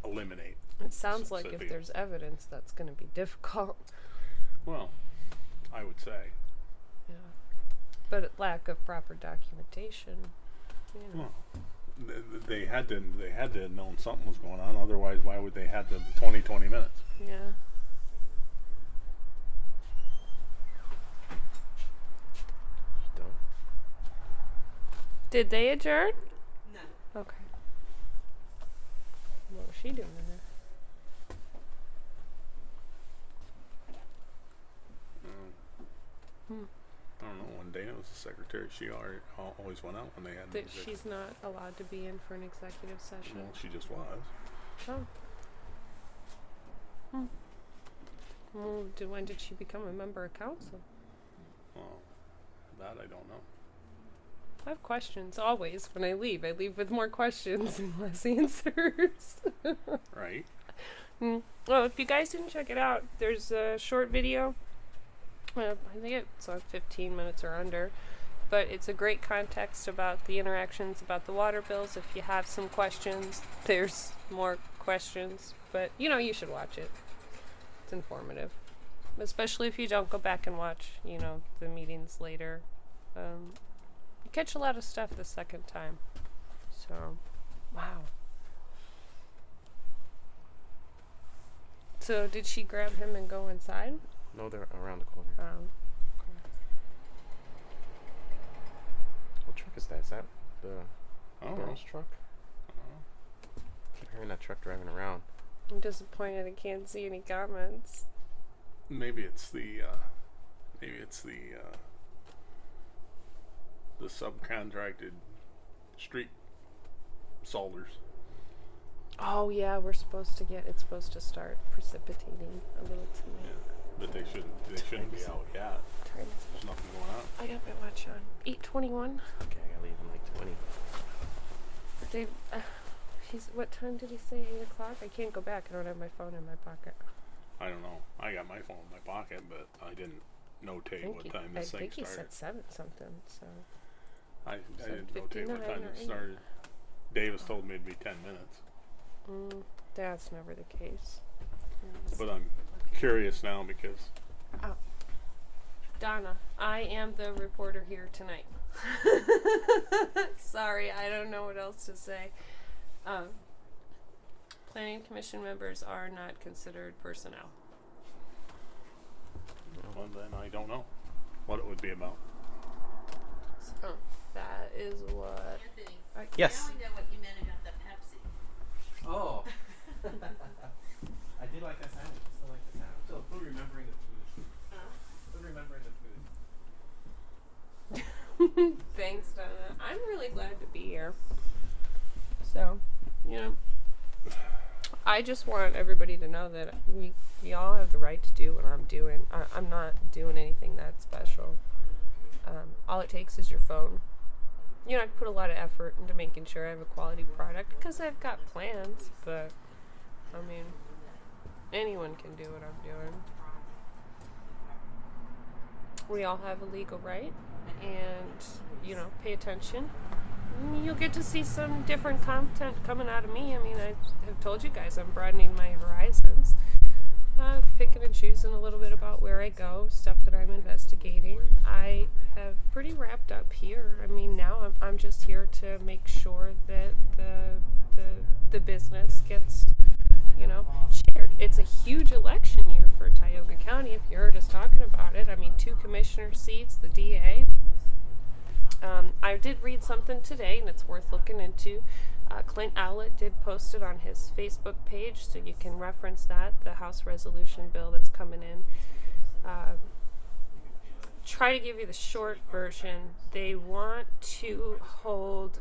eliminate. It sounds like said if people. there's evidence, that's going to be difficult. Well, I would say. Yeah. But lack of proper documentation. You know. Well, they had to have known something was going on. Otherwise, why would they have the 20 minutes? Yeah. Done. Did they adjourn? No. Okay. What was she doing in there? I don't know. When Dana was the secretary, she always went out when they had. That she's not allowed to be in for an executive session. Well, she just was. Oh. Well, when did she become a member of council? Well, that I don't know. I have questions always when I leave. I leave with more questions and less answers. Right. Well, if you guys didn't check it out, there's a short video. I think it's like 15 minutes or under. But it's a great context about the interactions about the water bills. If you have some questions, there's more questions. But, you should watch it. It's informative. Especially if you don't go back and watch, the meetings later. You catch a lot of stuff the second time. So, wow. So, did she grab him and go inside? No, they're around the corner. What truck is that? Is that the girl's truck? I'm hearing that truck driving around. I'm disappointed I can't see any comments. Maybe it's the subcontracted street salters. Oh yeah, it's supposed to start precipitating a little tonight. Yeah, but they shouldn't be out yet. There's nothing going on. I got my watch on. 8:21. Okay, I gotta leave in like 20. What time did he say? 8 o'clock? I can't go back. I don't have my phone in my pocket. I don't know. I got my phone in my pocket, but I didn't notate what time this thing started. I think he said 7 something. So. I didn't notate what time it started. Davis told me it'd be 10 minutes. That's never the case. But I'm curious now because. Oh. Donna, I am the reporter here tonight. Sorry, I don't know what else to say. Planning Commission members are not considered personnel. Well, then I don't know what it would be about. So, that is what... Anthony, Yes. I only know what you meant about the Pepsi. Oh. I did like that sandwich. I still like the sandwich. Still remembering the food. Still remembering the food. Thanks, Donna. I'm really glad to be here. So, I just want everybody to know that y'all have the right to do what I'm doing. I'm not doing anything that special. All it takes is your phone. I put a lot of effort into making sure I have a quality product because I've got plans, but, anyone can do what I'm doing. We all have a legal right, and, pay attention. You'll get to see some different content coming out of me. I have told you guys I'm broadening my horizons. Picking and choosing a little bit about where I go, stuff that I'm investigating. I have pretty wrapped up here. Now I'm just here to make sure that the business gets, shared. It's a huge election year for Tioga County. If you heard us talking about it, 2 commissioner seats, the DA. I did read something today, and it's worth looking into. Clint Owlett did post it on his Facebook page, so you can reference that, the House resolution bill that's coming in. Try to give you the short version. They want to hold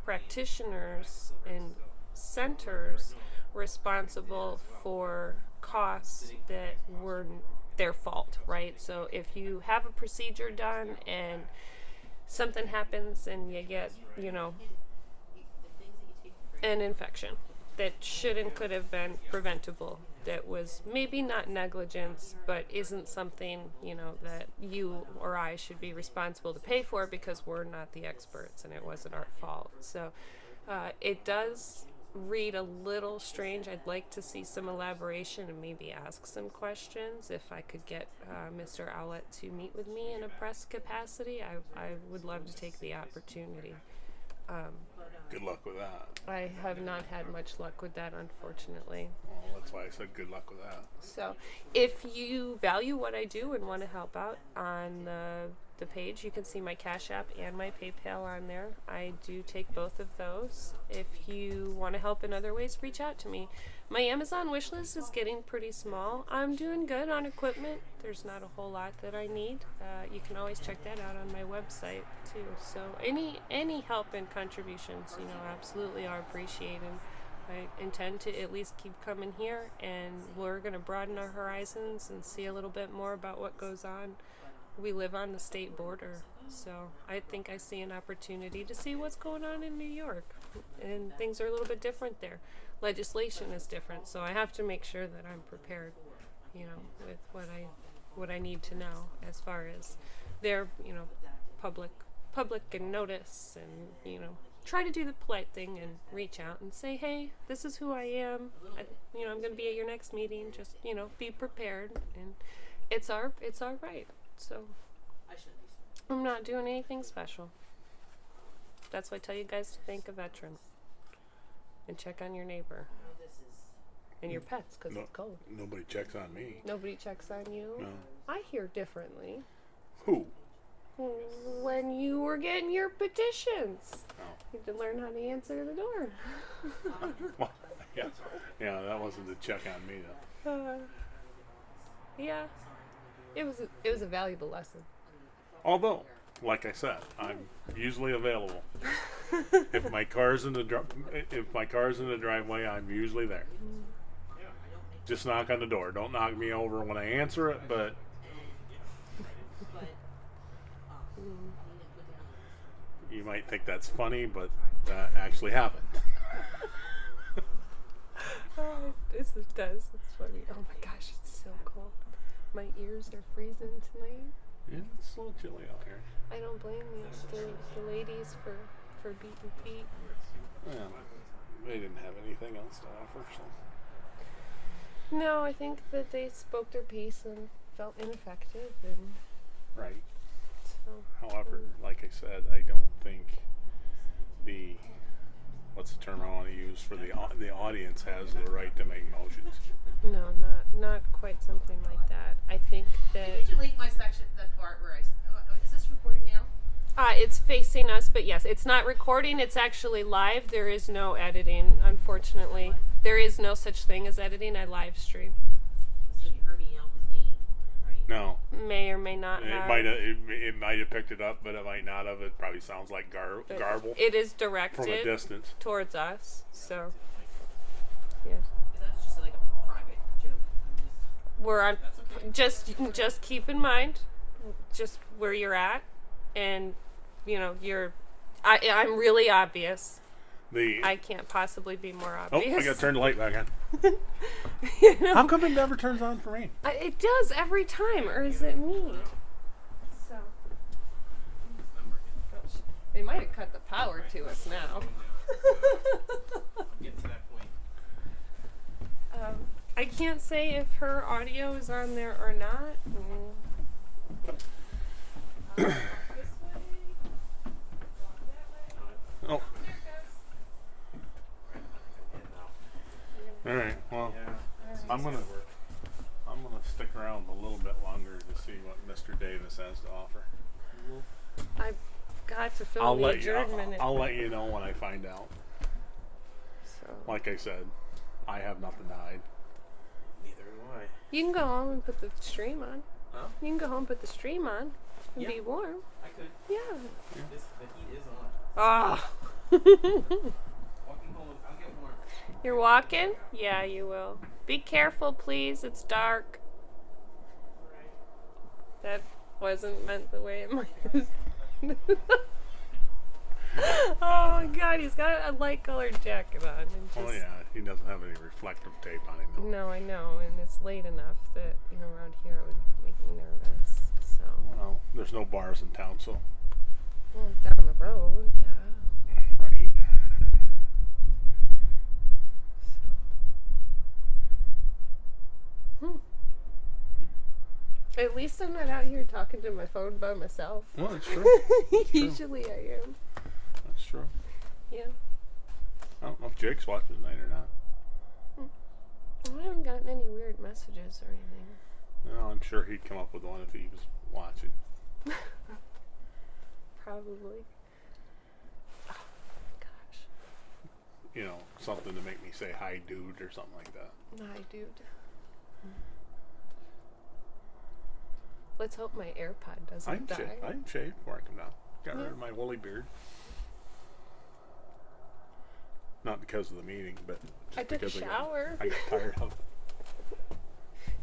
practitioners and centers responsible for costs that were their fault, right? So if you have a procedure done and something happens and you get, an infection that should and could have been preventable, that was maybe not negligence, but isn't something, that you or I should be responsible to pay for because we're not the experts and it wasn't our fault. So it does read a little strange. I'd like to see some elaboration and maybe ask some questions. If I could get Mr. Owlett to meet with me in a press capacity, I would love to take the opportunity. Good luck with that. I have not had much luck with that, unfortunately. Well, that's why I said good luck with that. So, if you value what I do and want to help out on the page, you can see my Cash App and my PayPal on there. I do take both of those. If you want to help in other ways, reach out to me. My Amazon wish list is getting pretty small. I'm doing good on equipment. There's not a whole lot that I need. You can always check that out on my website too. So any help and contributions, absolutely are appreciated. I intend to at least keep coming here, and we're going to broaden our horizons and see a little bit more about what goes on. We live on the state border, so I think I see an opportunity to see what's going on in New York, and things are a little bit different there. Legislation is different, so I have to make sure that I'm prepared, with what I need to know as far as their, public and notice, and try to do the polite thing and reach out and say, hey, this is who I am. I'm going to be at your next meeting. Just be prepared, and it's our right. So I'm not doing anything special. That's why I tell you guys to thank a veteran and check on your neighbor and your pets, because it's cold. Nobody checks on me. Nobody checks on you? No. I hear differently. Who? When you were getting your petitions. Oh. You had to learn how to answer the door. Well, yeah, that wasn't to check on me though. Yeah. It was a valuable lesson. Although, like I said, I'm usually available. If my car's in the driveway, I'm usually there. Just knock on the door. Don't knock me over when I answer it, but you might think that's funny, but that actually happened. It does. It's funny. Oh my gosh, it's so cold. My ears are freezing tonight. Yeah, it's a little chilly out here. I don't blame the ladies for beating feet. Yeah, they didn't have anything else to offer, so. No, I think that they spoke their piece and felt ineffective, and right. So. However, like I said, I don't think what's the term I want to use for the audience has the right to make motions. No, not quite something like that. I think that. Can you delete my section, the part where is this recording now? It's facing us, but yes, it's not recording. It's actually live. There is no editing, unfortunately. There is no such thing as editing. I live stream. So you heard me yell his name, right? No. May or may not have. It might have picked it up, but it might not have. It probably sounds like garble. It is directed from a distance towards us. So, yeah. That's just like a private joke. We're on. Just keep in mind, just where you're at, and I'm really obvious. I can't possibly be more obvious. Oh, I gotta turn the light back on. How come it never turns on for me? It does every time, or is it me? So they might have cut the power to us now. Get to that point. I can't say if her audio is on there or not. Oh. All right. Well, I'm gonna stick around a little bit longer to see what Mr. Davis has to offer. I've got to fill the adjournment. I'll let you know when I find out. So. Like I said, I have nothing to hide. Neither do I. You can go home and put the stream on. Huh? You can go home and put the stream on and be warm. I could. Yeah. The heat is on. Ah. Walking home, I'll get warm. You're walking? Yeah, you will. Be careful, please. It's dark. That wasn't meant the way it might have. Oh my God, he's got a light colored jacket on. And just, Oh yeah, he doesn't have any reflective tape on him though. No, I know, and it's late enough that around here it would make me nervous. So. Well, there's no bars in town, so. Well, down the road, yeah. Right. At least I'm not out here talking to my phone by myself. Well, that's true. Usually I am. That's true. Yeah. I don't know if Jake's watching tonight or not. I haven't gotten any weird messages or anything. No, I'm sure he'd come up with one if he was watching. Probably. Oh, gosh. You know, something to make me say hi, dude, or something like that. Hi, dude. Let's hope my AirPod doesn't die. I didn't shave before I come down. Got rid of my woolly beard. Not because of the meeting, but just I took a because shower. I got tired of it.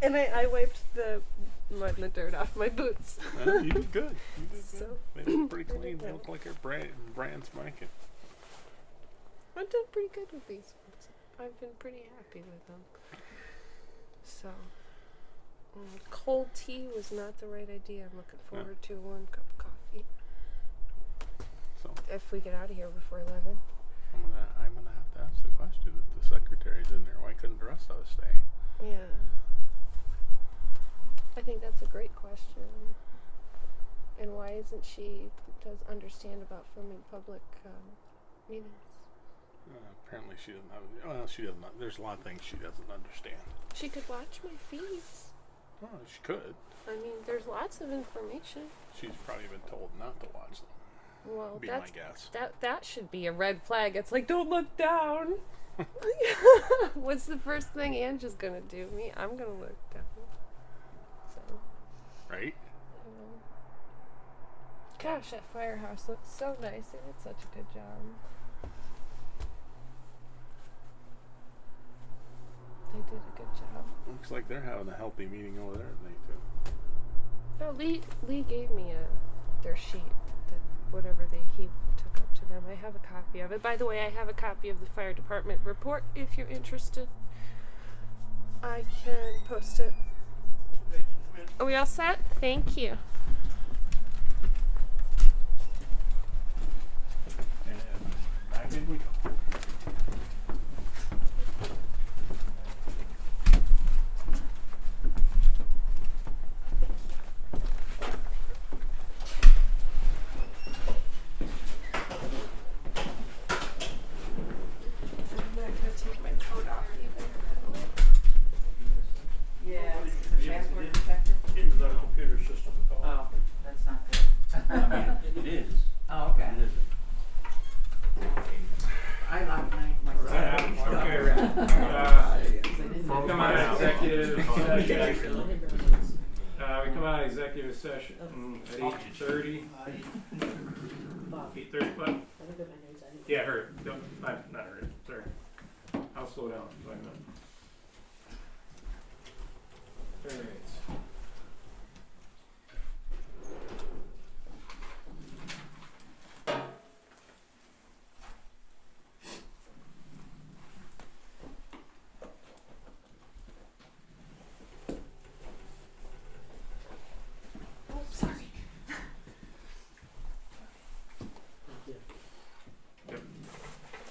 And I wiped the mud and the dirt off my boots. Well, you did good. You did So, good. They look pretty clean. They look like they're brand spanking. I've done pretty good with these ones. I've been pretty happy with them. So, cold tea was not the right idea. I'm looking forward to a warm cup of coffee. So If we get out of here before 11. I'm gonna have to ask the question. If the secretary's in there, why couldn't the rest of us stay? Yeah. I think that's a great question. And why isn't she does understand about filming public meetings? Apparently she doesn't have. Well, she doesn't. There's a lot of things she doesn't understand. She could watch my feeds. Oh, she could. I mean, there's lots of information. She's probably been told not to watch them. Well, Be that's my guess. that should be a red flag. It's like, don't look down. What's the first thing Angie's gonna do? Me, I'm gonna look down. So. Right? Gosh, that firehouse looks so nice. They did such a good job. They did a good job. Looks like they're having a healthy meeting over there tonight too. Oh, Lee gave me their sheet, that whatever he took up to them. I have a copy of it. By the way, I have a copy of the fire department report. If you're interested, I can post it. Are we all set? Thank you. And back in we go. Session at 8:30. 8:30. Yeah, I heard. No, not heard it. Sorry. I'll slow down. All right.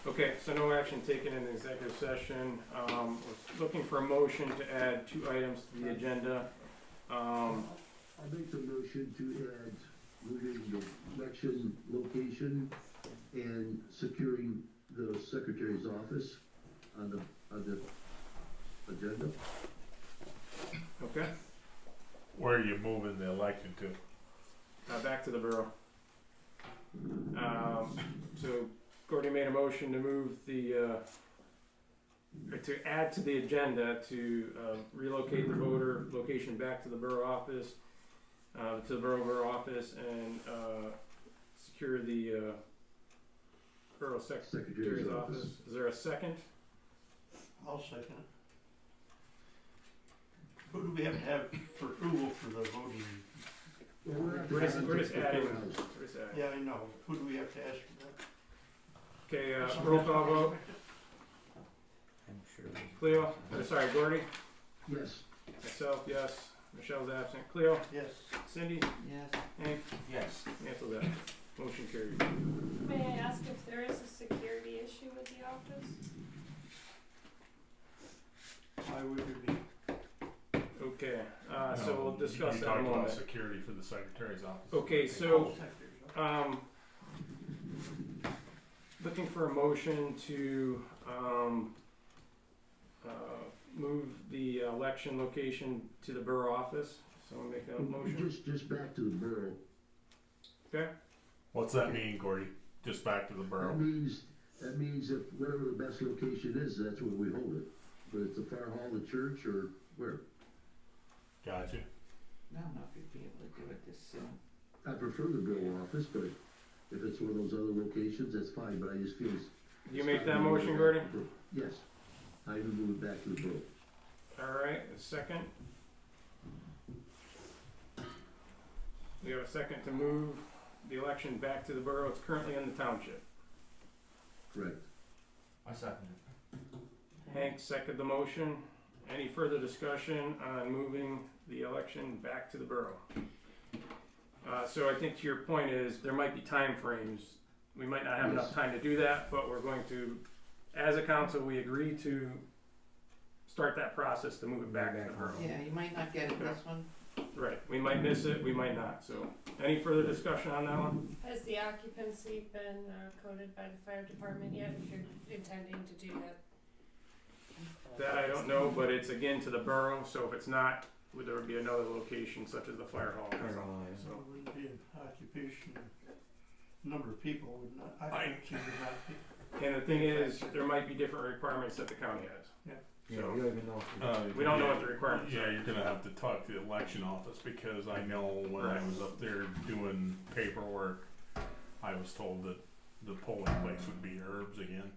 Okay, so no action taken in the executive session. We're looking for a motion to add 2 items to the agenda. I make the motion to add moving the election location and securing the secretary's office on the agenda. Okay. Where are you moving the election to? Back to the borough. So Gordy made a motion to move or to add to the agenda to relocate the voter location back to the borough office, to the borough office, and secure the borough secretary's office. Is there a second? I'll second it. Who do we have to have for approval for the voting? We're just adding. Yeah, I know. Who do we have to ask for that? Okay, roll call vote. I'm sure. Cleo, sorry, Gordy. Yes. Myself, yes. Michelle's absent. Cleo. Yes. Cindy. Yes. Hank. Yes. Cancel that. Motion carried. May I ask if there is a security issue with the office? Why would there be? Okay, so we'll discuss that in a moment. Security for the secretary's office. Okay, so looking for a motion to, move the election location to the borough office. Someone make that motion. Just back to the borough. Okay? What's that mean, Gordy? Just back to the borough? That means if whatever the best location is, that's where we hold it. Whether it's the fire hall, the church, or where. Gotcha. I don't know if you'd be able to do it this soon. I prefer the borough office, but if it's one of those other locations, that's fine, but I just feel it's. You make that motion, Gordy? Yes. I would move it back to the borough. Alright, a second. We have a second to move the election back to the borough. It's currently in the township. Correct. I second it. Hank seconded the motion. Any further discussion on moving the election back to the borough? So I think to your point is, there might be time frames. We might not have enough time to do that, but we're going to, as a council, we agree to start that process to move it back to the borough. Yeah, you might not get it this one. Right, we might miss it, we might not, so, any further discussion on that one? Has the occupancy been coded by the fire department yet, if you're intending to do that? That I don't know, but it's again to the borough, so if it's not, there would be another location such as the fire hall. So it would be an occupation, number of people would not, occupancy would not be. And the thing is, there might be different requirements that the county has. Yeah, So- we don't even know. We don't know what the requirements Yeah, are. you're gonna have to talk to the election office, because I know when I was up there doing paperwork, I was told that the polling place would be Herbs again.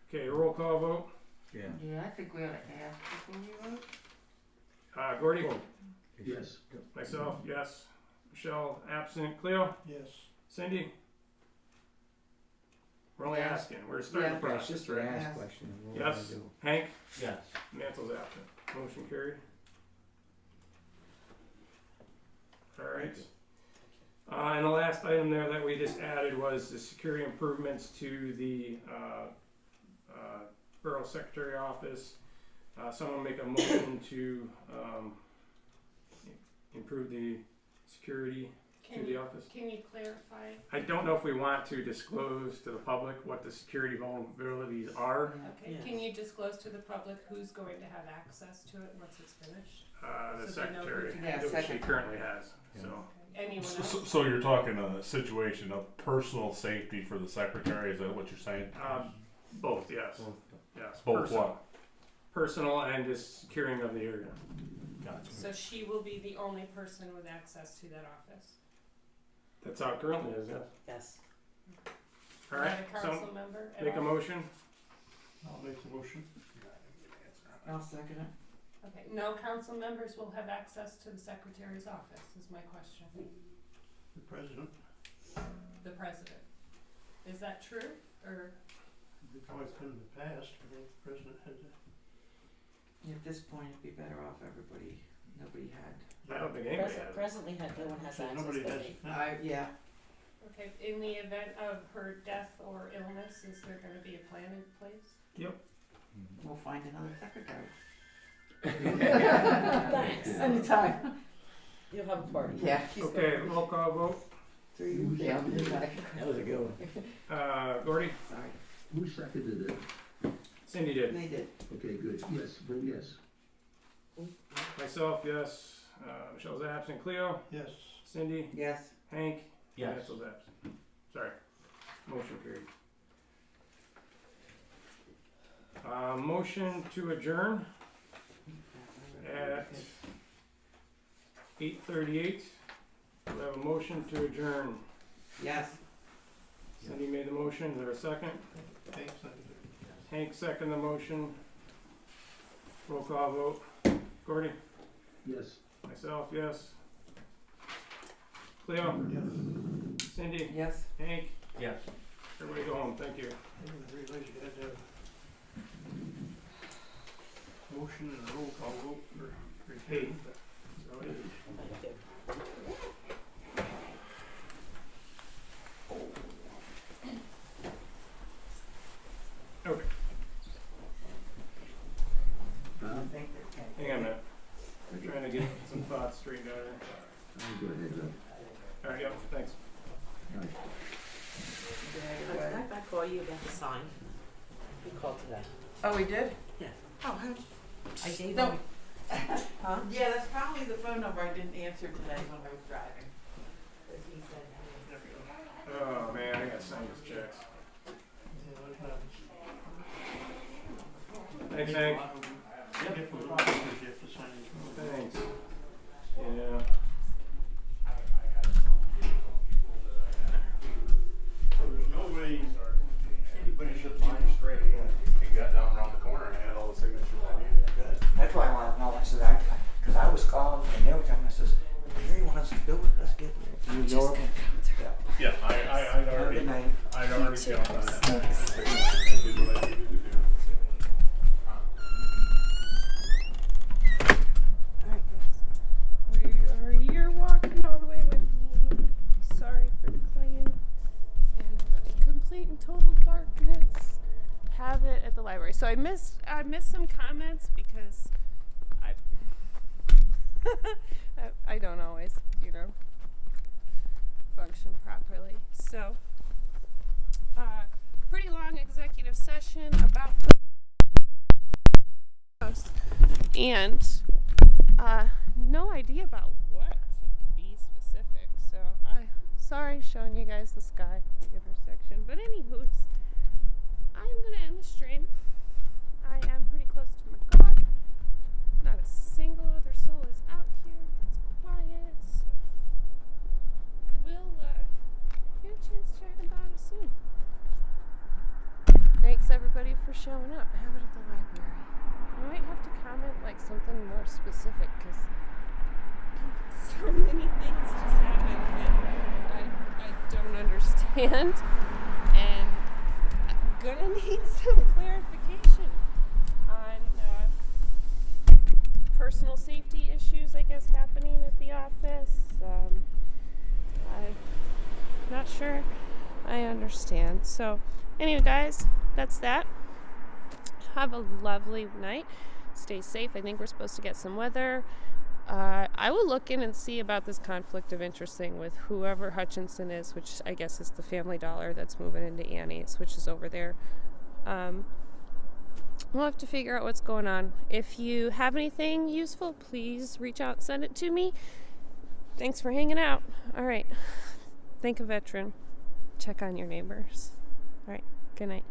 Okay, roll call vote. Yeah. Yeah, I think we ought to ask before we vote. Gordy? Yes. Myself, yes. Michelle, absent. Cleo? Yes. Cindy? We're only Yes. asking, we're starting the Yeah. process. Just for ask question. What we're Yes. gonna do. Hank? Yes. Mantle's absent. Motion carried. Alright. And the last item there that we just added was the security improvements to the Borough Secretary office. Someone make a motion to improve the security to the office. Can you clarify? I don't know if we want to disclose to the public what the security vulnerabilities are. Okay, Yes. can you disclose to the public who's going to have access to it once it's finished? The So they know who secretary, to- Yeah, that she secretary. currently has, so. Okay. Anyone else? So you're talking a situation of personal safety for the secretary, is that what you're saying? Both, yes. Both. Yes. Both personal. what? Personal and just securing of the area. Gotcha. So she will be the only person with access to that office? That's how it currently is, yes. Yes. Alright, Not a so council member at make a all? motion. I'll make the motion. I'll second it. Okay, no council members will have access to the secretary's office, is my question. The president, The president. Is that true, or? how it's been in the past, I think the president had to. At this point, it'd be better off everybody, nobody had. I don't think anybody has it. Presently, no one has So access. nobody to has. it. Yeah. Okay, in the event of her death or illness, is there gonna be a plan in place? We'll find another secretary. Thanks. Anytime. You'll have a party. Yeah. she's Okay, gonna- roll call vote. Yeah, That was a good one. Gordy? sorry. Who seconded it? Cindy did. They did. Okay, good. Yes, vote yes. Myself, yes. Michelle's absent. Cleo? Yes. Cindy? Yes. Hank? Yes. Mantle's absent. Sorry. Motion carried. Motion to adjourn at 8:38. We have a motion to adjourn. Yes. Cindy made the motion. Is there a second? Thanks, Hank seconded the motion. Roll call vote. Gordy? Yes. Myself, yes. Cleo? Yes. Cindy? Yes. Hank? Yes. Everybody go home. Thank you. I didn't realize you had to have motion and a roll call vote for Hey. So it is. Okay. Hang on a minute. We're trying to get some thoughts straightened out here. I'll go ahead now. Alright, yep, thanks. All right. Did I call you about the signed. He called today. Oh, we did? Yeah. Oh, how? I gave No. him. Huh? Yeah, that's probably the phone number I didn't answer today when I was driving. Because he said, Oh man, I gotta sign these checks. Thanks, Hank. Thanks. Yeah. So there's no way anybody should mind straight. And got down around the corner and I had all the signatures I needed. That's why I wanted to know. I said, because I was calling and every time I says, Mary wants to do it, let's get it. You know it? Yeah, I'd already, Good night. I'd already jumped on that. I did what I needed to do. Alright guys, you're walking all the way with me. Sorry for the clan. And complete and total darkness. Have it at the library. So I missed some comments because I don't always, function properly. So pretty long executive session about and no idea about what to be specific. So sorry showing you guys the sky intersection. But anywho, I'm gonna end the stream. I am pretty close to my car. Not a single other soul is out here. It's quiet. So we'll get a chance to chat about it soon. Thanks everybody for showing up. Have it at the library. I might have to comment like something more specific because so many things just happen that I don't understand, and I'm gonna need some clarification on personal safety issues, I guess, happening at the office. I'm not sure I understand. So anyway guys, that's that. Have a lovely night. Stay safe. I think we're supposed to get some weather. I will look in and see about this conflict of interest thing with whoever Hutchinson is, which I guess is the Family Dollar that's moving into Annie's, which is over there. We'll have to figure out what's going on. If you have anything useful, please reach out and send it to me. Thanks for hanging out. All right. Thank a veteran. Check on your neighbors. All right. Good night.